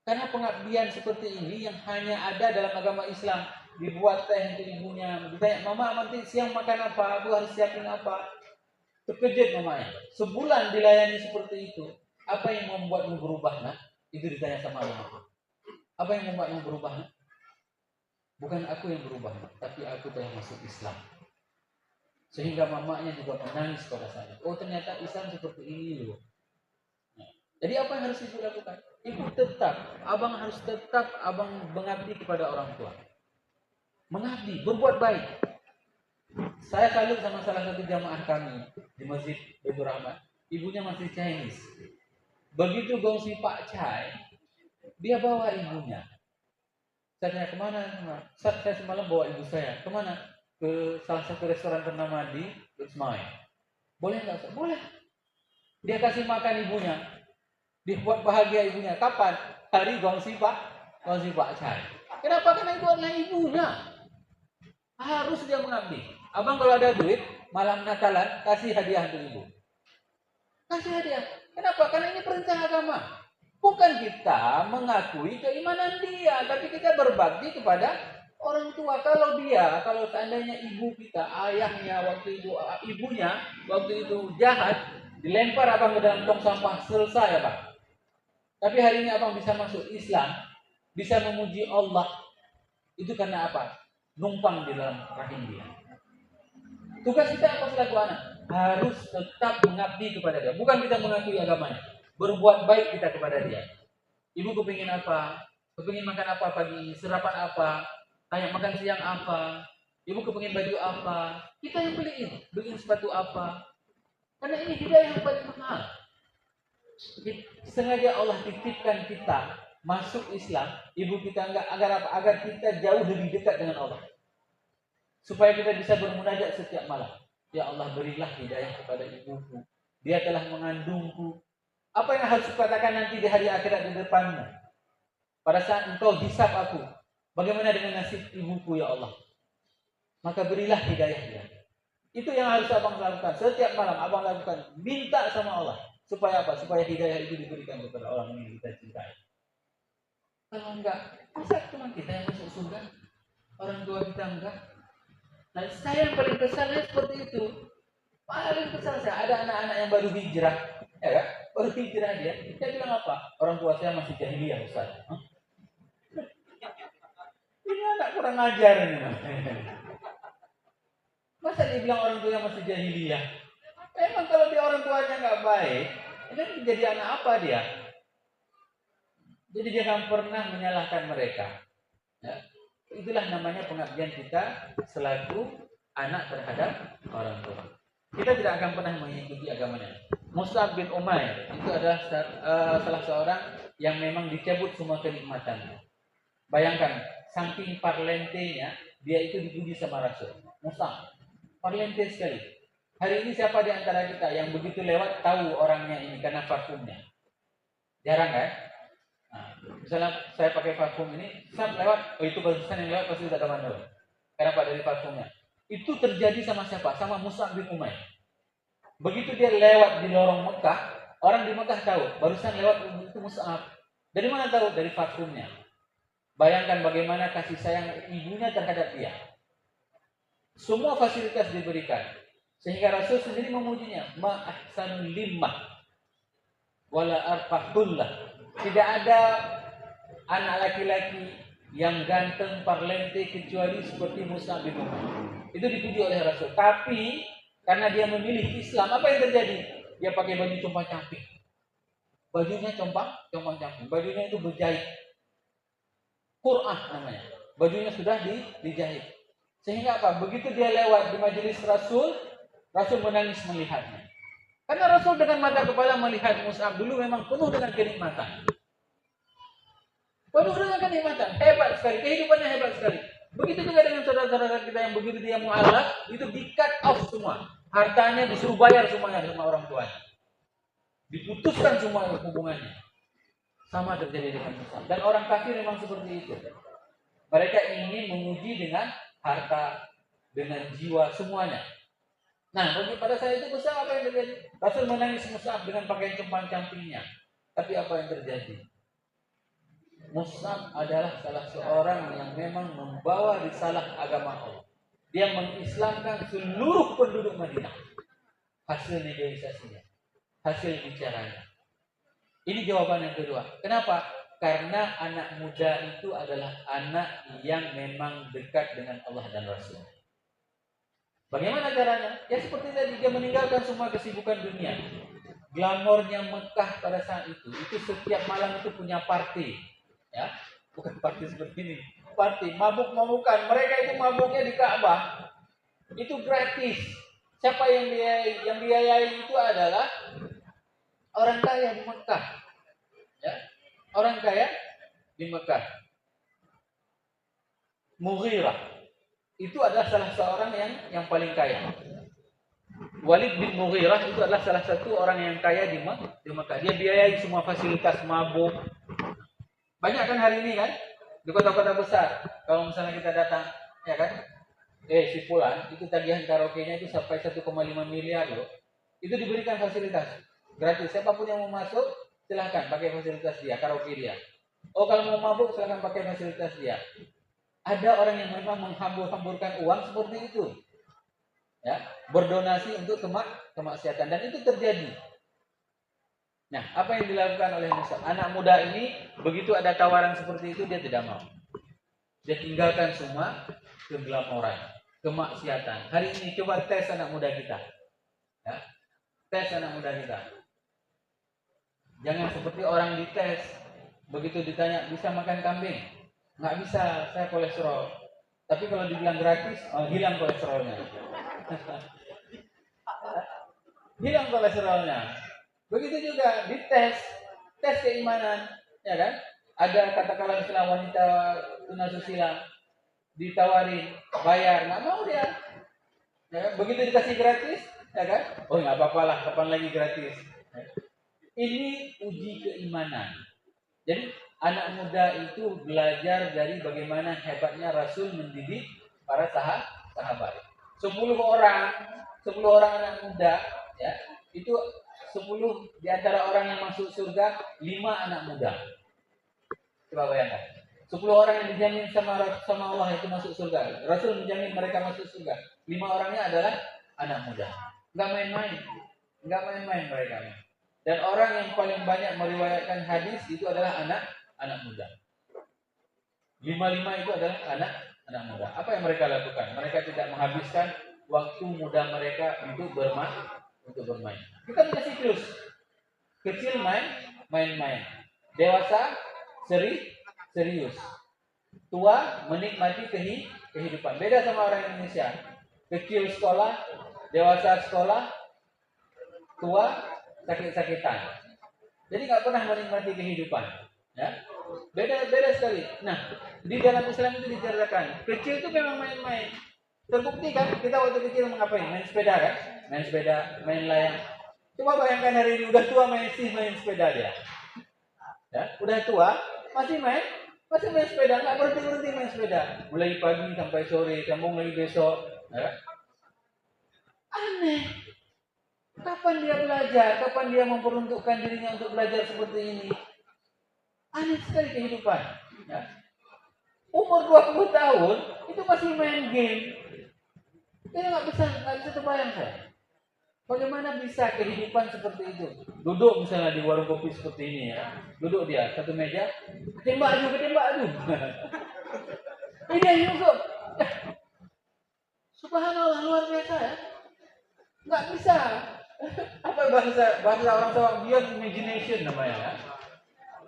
Karena pengabdian seperti ini yang hanya ada dalam agama Islam. Dibuat teh untuk ibunya. Ditanya, mama nanti siang makan apa? Aku harus siapin apa? Terkejut mamanya. Sebulan dilayani seperti itu. Apa yang membuatmu berubah, nak? Itu ditanya sama mama. Apa yang membuatmu berubah, nak? Bukan aku yang berubah, nak, tapi aku telah masuk Islam. Sehingga mamanya juga menangis pada saya. Oh, ternyata Islam seperti ini loh. Jadi apa yang harus ibu lakukan? Ibu abang harus tetap mengabdi kepada orang tua. Mengabdi, berbuat baik. Saya salut sama salah satu jamaah kami di Masjid Baitur Rahman. Ibunya masih Chinese. Begitu gongsi Pak Chai, dia bawa ibunya. Saya tanya, kemana? Saya semalam bawa ibu saya. Kemana? Ke salah satu restoran ternama di Ismail. Boleh nggak? Boleh. Dia kasih makan ibunya. Dibuat bahagia ibunya. Kapan? Hari gongsi Pak Chai. Kenapa? Karena itu adalah ibunya. Harus dia mengabdi. Abang kalau ada duit, malam Natalan, kasih hadiah untuk ibu. Kasih hadiah. Kenapa? Karena ini perintah agama. Bukan kita mengakui keimanan dia, tapi kita berbakti kepada orang tua. Kalau seandainya ibu kita, ayahnya ibunya waktu itu jahat, dilempar abang ke dalam tong sampah, selesai abang. Tapi hari ini abang bisa masuk Islam, bisa memuji Allah, itu karena apa? Numpang di dalam rahim dia. Tugas kita apa selaku anak? Harus tetap mengabdi kepada dia. Bukan kita mengakui agamanya, berbuat baik kita kepada dia. Ibu kepingin apa? Kepingin makan apa pagi? Sarapan apa? Tanya makan siang apa? Ibu kepingin baju apa? Kita yang beliin sepatu apa? Karena ini hidayah yang paling mahal. Sengaja Allah titipkan kita masuk Islam, ibu kita agar apa? Agar kita jauh lebih dekat dengan Allah. Supaya kita bisa bermunajat setiap malam. Ya Allah, berilah hidayah kepada ibuku. Dia telah mengandungku. Apa yang harus kukatakan nanti di hari akhirat di depanmu? Pada saat engkau hisab aku, bagaimana dengan nasib ibuku ya Allah? Maka berilah hidayah dia. Itu yang harus abang lakukan. Setiap malam abang lakukan. Minta sama Allah. Supaya apa? Supaya hidayah itu diberikan kepada orang yang kita cintai. Kalau enggak, masa cuma kita yang masuk surga? Orang tua kita enggak? Nah, saya yang paling kesal seperti itu. Paling kesal saya. Ada anak-anak yang baru hijrah. Ya kan? Baru hijrah dia. Dia bilang apa? Orang tua saya masih jahiliyah, Ustaz. Ini anak kurang ajar ini. Masa dia bilang orang tuanya masih jahiliyah? Memang kalau dia orang tuanya nggak baik, ini jadi anak apa dia? Jadi jangan pernah menyalahkan mereka. Ya. Itulah namanya pengabdian kita selaku anak terhadap orang tua. Kita tidak akan pernah mengikuti agamanya. Mus'ab bin Umair itu adalah salah seorang yang memang dicabut semua kenikmatannya. Bayangkan, saking parlentenya, dia itu dipuji sama Rasul. Mus'ab, parlente sekali. Hari ini siapa di antara kita yang begitu lewat tahu orangnya ini karena parfumnya? Jarang kan? Nah, misalnya saya pakai parfum ini, saya lewat, oh itu barusan yang lewat pasti sudah teman dulu. Kenapa? Dari parfumnya. Itu terjadi sama siapa? Sama Mus'ab bin Umair. Begitu dia lewat di lorong Mekah, orang di Mekah tahu, barusan lewat itu Mus'ab. Dari mana tahu? Dari parfumnya. Bayangkan bagaimana kasih sayang ibunya terhadap dia. Semua fasilitas diberikan. Sehingga Rasul sendiri memujinya. Ma ahsanul limmah wala arfahullah. Tidak ada anak laki-laki yang ganteng parlente kecuali seperti Mus'ab bin Umair. Itu dipuji oleh Rasul. Tapi karena dia memilih Islam, apa yang terjadi? Dia pakai baju compang-camping. Bajunya compang-camping. Bajunya itu berjahit. Qur'ah namanya. Bajunya sudah dijahit. Sehingga apa? Begitu dia lewat di majelis Rasul, Rasul menangis melihatnya. Karena Rasul dengan mata kepala melihat Mus'ab dulu memang penuh dengan kenikmatan. Penuh dengan kenikmatan. Hebat sekali. Kehidupannya hebat sekali. Begitu juga dengan saudara-saudara kita yang begitu dia mu'alaf, itu di cut off semua. Hartanya disuruh bayar semuanya sama orang tuanya. Diputuskan semua hubungannya. Sama terjadi dengan Mus'ab. Dan orang kafir memang seperti itu. Mereka ingin menguji dengan harta, dengan jiwa, semuanya. Nah, pada saat itu Mus'ab apa yang terjadi? Rasul menangis Mus'ab dengan pakaian compang-campingnya. Tapi apa yang terjadi? Mus'ab adalah salah seorang yang memang membawa risalah agama Allah. Dia mengislamkan seluruh penduduk Madinah. Hasil negosiasinya, hasil bicaranya. Ini jawaban yang kedua. Kenapa? Karena anak muda itu adalah anak yang memang dekat dengan Allah dan Rasul. Bagaimana caranya? Ya seperti tadi, dia meninggalkan semua kesibukan dunia. Glamornya Mekah pada saat itu setiap malam itu punya party. Ya, bukan party seperti ini. Party, mabuk-mabukan. Mereka itu mabuknya di Ka'bah. Itu gratis. Siapa yang biayai itu adalah orang kaya di Mekah. Ya, orang kaya di Mekah. Mughirah itu adalah salah seorang yang paling kaya. Walid bin Mughirah itu adalah salah satu orang yang kaya di Mekah. Dia biayai semua fasilitas mabuk. Banyak kan hari ini kan di kota-kota besar. Kalau misalnya kita datang, ya kan, si fulan itu tagihan karaoke-nya itu sampai 1,5 miliar loh. Itu diberikan fasilitas gratis. Siapapun yang mau masuk silahkan pakai fasilitas dia, karaoke dia. Oh kalau mau mabuk silahkan pakai fasilitas dia. Ada orang yang memang menghambur-hamburkan uang seperti itu, ya, berdonasi untuk kemaksiatan, dan itu terjadi. Nah, apa yang dilakukan oleh Mus'ab? Anak muda ini begitu ada tawaran seperti itu dia tidak mau. Dia tinggalkan semua keglamoran, kemaksiatan. Hari ini coba tes anak muda kita, ya, tes anak muda kita. Jangan seperti orang dites, begitu ditanya bisa makan kambing. Nggak bisa, saya kolesterol. Tapi kalau dibilang gratis, hilang kolesterolnya. Hilang kolesterolnya. Begitu juga dites, tes keimanan, ya kan? Ada katakanlah misalnya wanita tunasusila ditawarin bayar, nggak mau dia. Ya kan? Begitu dikasih gratis, ya kan? Oh nggak apa-apa lah, kapan lagi gratis. Ini uji keimanan. Jadi anak muda itu belajar dari bagaimana hebatnya Rasul mendidik para sahabat. 10 orang anak muda, ya, itu 10 di antara orang yang masuk surga, 5 anak muda. Coba bayangkan. 10 orang yang dijamin sama Allah itu masuk surga. Rasul menjamin mereka masuk surga. 5 orangnya adalah anak muda. Enggak main-main mereka. Dan orang yang paling banyak meriwayatkan hadis itu adalah anak muda. 5 itu adalah anak muda. Apa yang mereka lakukan? Mereka tidak menghabiskan waktu muda mereka untuk bermain. Kita punya siklus. Kecil main-main. Dewasa serius. Tua menikmati kehidupan. Beda sama orang Indonesia. Kecil sekolah, dewasa sekolah, tua sakit-sakitan. Jadi nggak pernah menikmati kehidupan. Ya, beda sekali. Nah, di dalam Islam itu diceritakan, kecil itu memang main-main. Terbukti kan, kita waktu kecil mengapain? Main sepeda kan? Main sepeda, main layang. Coba bayangkan hari ini udah tua main sepeda dia. Ya, udah tua masih main sepeda, nggak berhenti main sepeda. Mulai pagi sampai sore, sambung lagi besok. Ya. Aneh. Kapan dia belajar? Kapan dia memperuntukkan dirinya untuk belajar seperti ini? Aneh sekali kehidupan. Ya. Umur 20 tahun itu masih main game. Saya nggak bisa terbayang saya. Bagaimana bisa kehidupan seperti itu? Duduk misalnya di warung kopi seperti ini ya. Duduk dia satu meja, ketembak adu. Ini Yusuf. Subhanallah, luar biasa ya. Nggak bisa. Apa bahasa orang Jawa, beyond imagination namanya ya.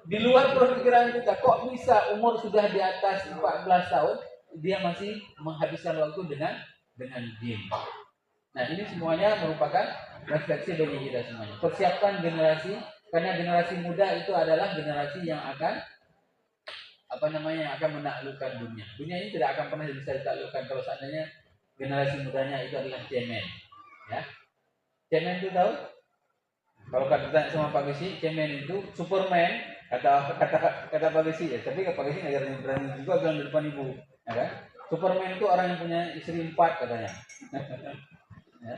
Di luar perkiraan kita, kok bisa umur sudah di atas 14 tahun dia masih menghabiskan waktu dengan game. Nah, ini semuanya merupakan refleksi bagi kita semuanya. Persiapkan generasi, karena generasi muda itu adalah generasi yang akan akan menaklukkan dunia. Dunia ini tidak akan pernah bisa ditaklukkan kalau seandainya generasi mudanya itu adalah cemen. Ya. Cemen itu tahu? Kalau kata sama Pak Gesi, cemen itu Superman, kata Pak Gesi ya. Tapi Pak Gesi nggak berani juga bilang di depan ibu, ya kan? Superman itu orang yang punya istri 4 katanya. Ya.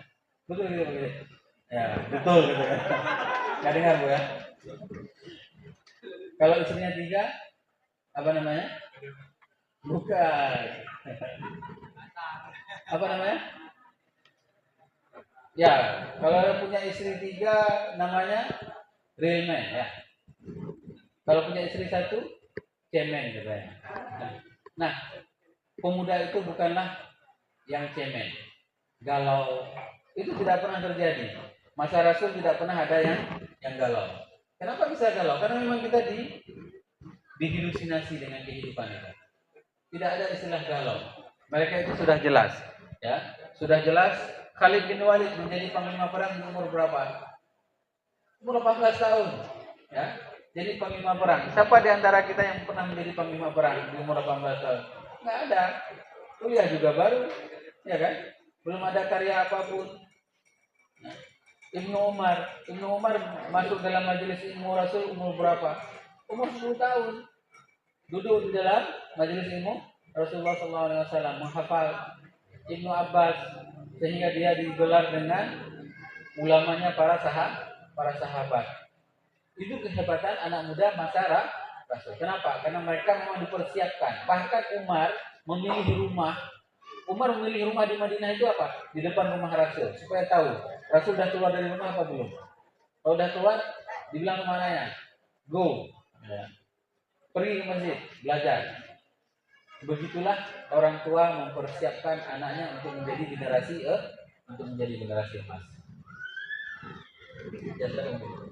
Betul gitu Pak Gesi? Ya, betul gitu kan. Nggak dengar Bu ya? Kalau istrinya 3, apa namanya? Bukan. Apa namanya? Ya, kalau punya istri 3 namanya real man ya. Kalau punya istri 1 cemen katanya. Nah, pemuda itu bukanlah yang cemen, galau. Itu tidak pernah terjadi. Masa Rasul tidak pernah ada yang galau. Kenapa bisa galau? Karena memang kita dihilusinasi dengan kehidupan itu. Tidak ada istilah galau. Mereka itu sudah jelas, ya, sudah jelas. Khalid bin Walid menjadi panglima perang di umur berapa? Umur 18 tahun, ya. Jadi panglima perang. Siapa di antara kita yang pernah menjadi panglima perang di umur 18 tahun? Nggak ada. Kuliah juga baru, ya kan? Belum ada karya apapun. Nah, Ibnu Umar masuk dalam majelis ilmu Rasul umur berapa? Umur 10 tahun. Duduk di dalam majelis ilmu Rasulullah SAW, menghafal. Ibnu Abbas, sehingga dia digelar dengan ulamanya para sahabat. Itu kehebatan anak muda masa Rasul. Kenapa? Karena mereka memang dipersiapkan. Bahkan Umar memilih rumah di Madinah itu apa? Di depan rumah Rasul, supaya tahu Rasul sudah keluar dari rumah apa belum. Kalau sudah keluar, dibilang kemananya? Go, ya. Pergi ke masjid, belajar. Begitulah orang tua mempersiapkan anaknya untuk menjadi generasi emas.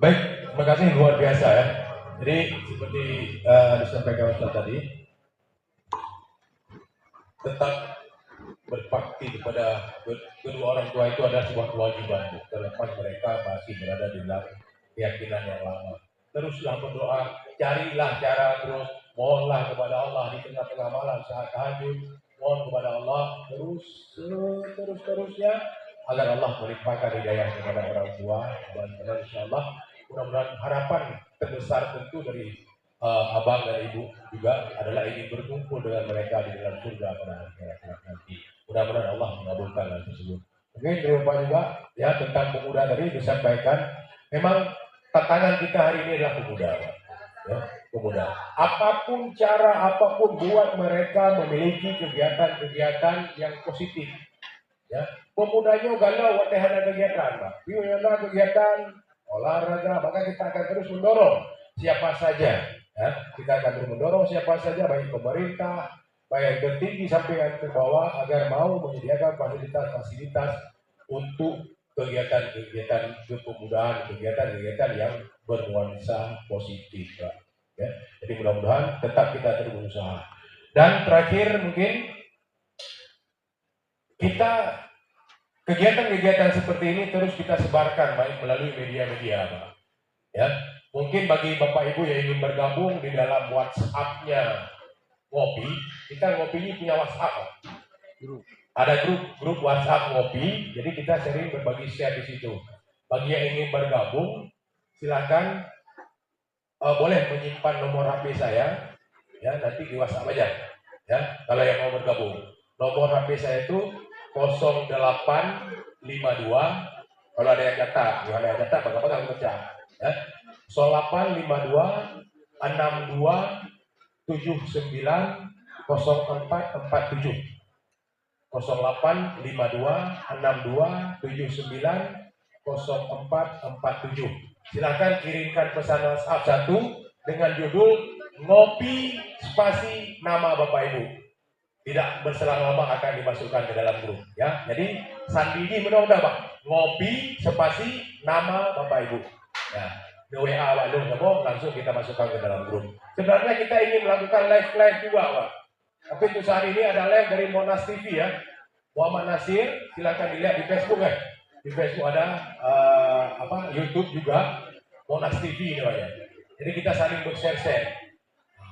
Baik, terima kasih, luar biasa ya. Jadi seperti disampaikan Ustaz tadi, tetap berbakti kepada kedua orang tua itu adalah sebuah kewajiban, terlepas mereka masih berada di dalam keyakinan yang lama. Teruslah berdoa, carilah cara terus, mohonlah kepada Allah di tengah-tengah malam saat tahajud, mohon kepada Allah terusnya agar Allah melimpahkan hidayah kepada orang tua. Dan insyaallah mudah-mudahan harapan terbesar tentu dari abang dan ibu juga adalah ingin berkumpul dengan mereka di dalam surga pada akhirat nanti. Mudah-mudahan Allah mengabulkan hal tersebut. Mungkin lupa juga ya tentang pemuda tadi disampaikan. Memang tantangan kita hari ini adalah pemuda. Ya, pemuda. Apapun cara, apapun buat mereka memiliki kegiatan-kegiatan yang positif. Ya, pemudanya galau watehana kegiatan, Pak. Biarlah kegiatan olahraga, maka kita akan terus mendorong siapa saja. Ya, kita akan terus mendorong siapa saja, baik pemerintah, baik yang tertinggi sampai yang terbawah, agar mau menyediakan fasilitas-fasilitas untuk kegiatan-kegiatan kepemudaan, kegiatan-kegiatan yang bernuansa positif, Pak. Ya, jadi mudah-mudahan tetap kita terus berusaha. Dan terakhir mungkin kita kegiatan-kegiatan seperti ini terus kita sebarkan baik melalui media-media, Pak. Ya, mungkin bagi Bapak Ibu yang ingin bergabung di dalam WhatsApp-nya Ngopi, kita Ngopi ini punya WhatsApp, Pak. Ada grup WhatsApp Ngopi, jadi kita sering berbagi share di situ. Bagi yang ingin bergabung, silakan boleh menyimpan nomor HP saya, ya nanti di WhatsApp aja, ya kalau yang mau bergabung. Nomor HP saya itu 0852, kalau ada yang data, bagaimana baca, ya 0852 62 79 0447. 0852 62 79 0447. Silakan kirimkan pesan WhatsApp 1 dengan judul Ngopi spasi nama Bapak Ibu. Tidak berselang lama akan dimasukkan ke dalam grup, ya. Jadi sandi ini mudah-mudahan, Pak. Ngopi spasi nama Bapak Ibu. Ya, di WA langsung kita masukkan ke dalam grup. Sebenarnya kita ingin melakukan live juga, Pak. Tapi untuk saat ini ada live dari Monas TV, ya. Muhammad Nasir, silakan dilihat di Facebook kan. Di Facebook ada YouTube juga, Monas TV namanya. Jadi kita saling bershare-share.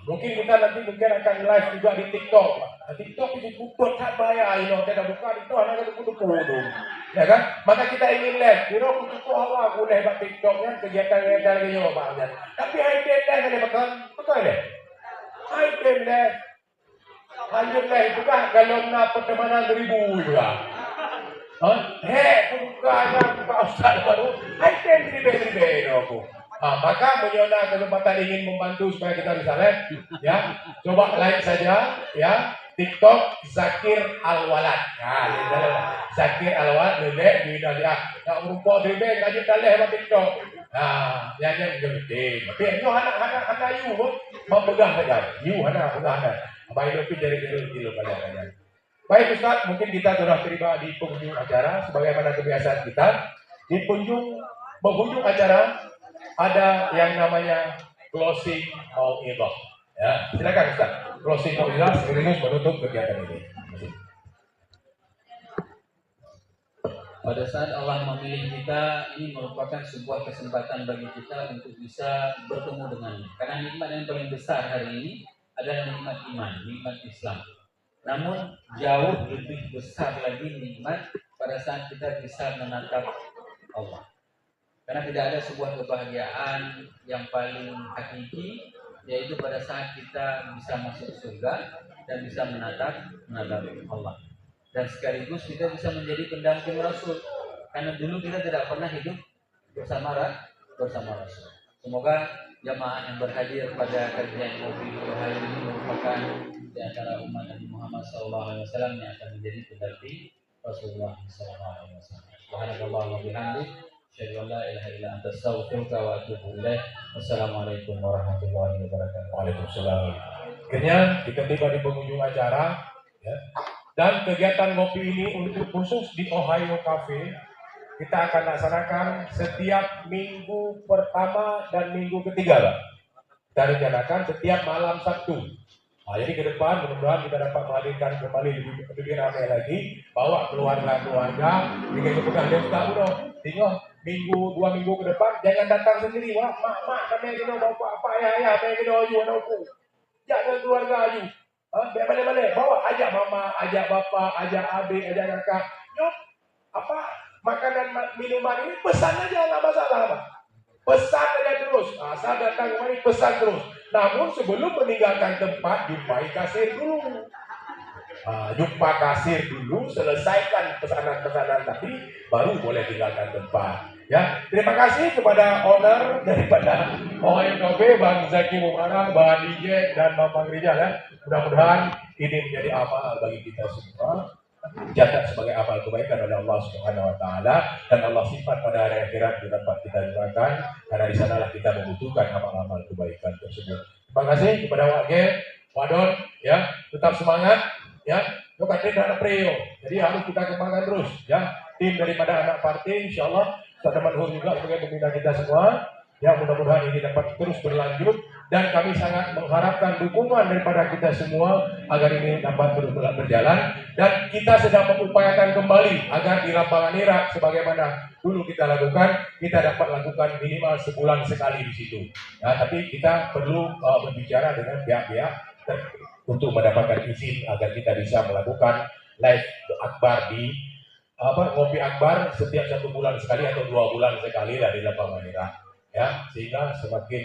Mungkin kita nanti akan live juga di TikTok. Nah, TikTok itu putut tak bayar, kita buka itu anak itu putut. Ya kan? Maka kita ingin live. Biro putut awal boleh buat TikToknya kegiatan-kegiatan yang banyak. Tapi hari ini kan betul deh. Hari ini lanjut lah itu kan kalau nak pertemanan 1000 juga. Buka Ustaz baru. Hari ini ribe-ribe. Maka Menyona kesempatan ingin membantu supaya kita bisa live, ya. Coba like saja, ya. TikTok Zakir Al-Walad. Zakir Al-Walad, lebih bina dia. Nak merupakan lebih ngaji taleh sama TikTok. Yang gede. Tapi itu anak you memegang saja. You anak pegang. Baik itu jadi kilo kadang-kadang. Baik Ustaz, mungkin kita sudah terima di penghujung acara sebagaimana kebiasaan kita. Di penghujung acara ada yang namanya closing mau'izah. Ya, silakan Ustaz. Closing mau'izah sekaligus menutup kegiatan ini. Pada saat Allah memilih kita, ini merupakan sebuah kesempatan bagi kita untuk bisa bertemu dengannya. Karena nikmat yang paling besar hari ini adalah nikmat iman, nikmat Islam. Namun jauh lebih besar lagi nikmat pada saat kita bisa menatap Allah. Karena tidak ada sebuah kebahagiaan yang paling hakiki, yaitu pada saat kita bisa masuk surga dan bisa menatap Allah. Dan sekaligus kita bisa menjadi pendamping Rasul. Karena dulu kita tidak pernah hidup bersama Rasul. Semoga jamaah yang berhadir pada kajian ngopi hari ini merupakan di antara umat Nabi Muhammad SAW yang akan menjadi pendamping Rasulullah SAW. Subhanallah wa bihamdihi. Wassalamualaikum warahmatullahi wabarakatuh. Waalaikumsalam. Akhirnya kita tiba di penghujung acara, ya. Dan kegiatan ngopi ini untuk khusus di Ohio Cafe kita akan laksanakan setiap minggu pertama dan minggu ketiga, Pak. Kita rencanakan setiap malam Sabtu. Jadi ke depan mudah-mudahan kita dapat menghadirkan kembali lebih ramai lagi, bawa keluarga-keluarga, dengan pegang desa udah. Tengok dua minggu ke depan jangan datang sendiri, wah mak kami kena bapak ayah kami kena aju anakku. Jangan keluarga aju. Balik bawa ajak mama, ajak bapak, ajak adik, ajak kakak. Yuk, makanan minuman ini pesan aja nggak masalah, Pak. Pesan aja terus. Asal datang kemari pesan terus. Namun sebelum meninggalkan tempat jumpai kasir dulu. Jumpa kasir dulu, selesaikan pesanan-pesanan tadi, baru boleh tinggalkan tempat. Ya, terima kasih kepada owner daripada OMKB, Bang Zaki Mubarak, Bang DJ dan Bang Rijal. Ya. Mudah-mudahan ini menjadi amal bagi kita semua. Catat sebagai amal kebaikan oleh Allah Subhanahu Wa Taala, dan Allah simpan pada hari akhirat dapat kita gunakan, karena di sanalah kita membutuhkan amal-amal kebaikan tersebut. Terima kasih kepada Wakil, Wadon, ya, tetap semangat. Ya, kita tim anak Prio, jadi harus kita kembangkan terus. Ya, tim daripada anak partai, insya Allah, teman Hur juga sebagai pembina kita semua. Ya, mudah-mudahan ini dapat terus berlanjut, dan kami sangat mengharapkan dukungan daripada kita semua agar ini dapat terus berjalan. Dan kita sedang mengupayakan kembali agar di lapangan Irak sebagaimana dulu kita lakukan, kita dapat lakukan minimal sebulan sekali di situ. Ya, tapi kita perlu berbicara dengan pihak-pihak untuk mendapatkan izin agar kita bisa melakukan live akbar di ngopi akbar setiap 1 bulan sekali atau 2 bulan sekali dari lapangan Irak, ya, sehingga semakin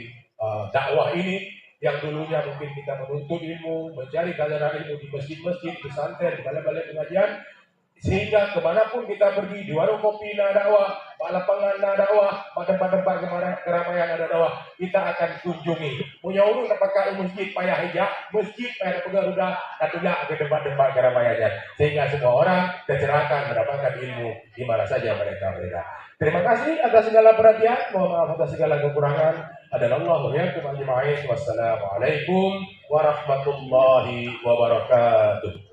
dakwah ini yang dulunya mungkin kita menuntut ilmu, mencari kajian ilmu di masjid-masjid, pesantren, di balai-balai pengajian, sehingga kemanapun kita pergi, di warung kopi ada dakwah, lapangan ada dakwah, tempat-tempat keramaian ada dakwah, kita akan kunjungi. Punya urut apakah masjid payah hijab, masjid payah pegaruda, tentunya ke tempat-tempat keramaiannya, sehingga semua orang tercerahkan mendapatkan ilmu di mana saja mereka berada. Terima kasih atas segala perhatian, mohon maaf atas segala kekurangan. Adalallahu yakum ajma'in. Wassalamualaikum warahmatullahi wabarakatuh.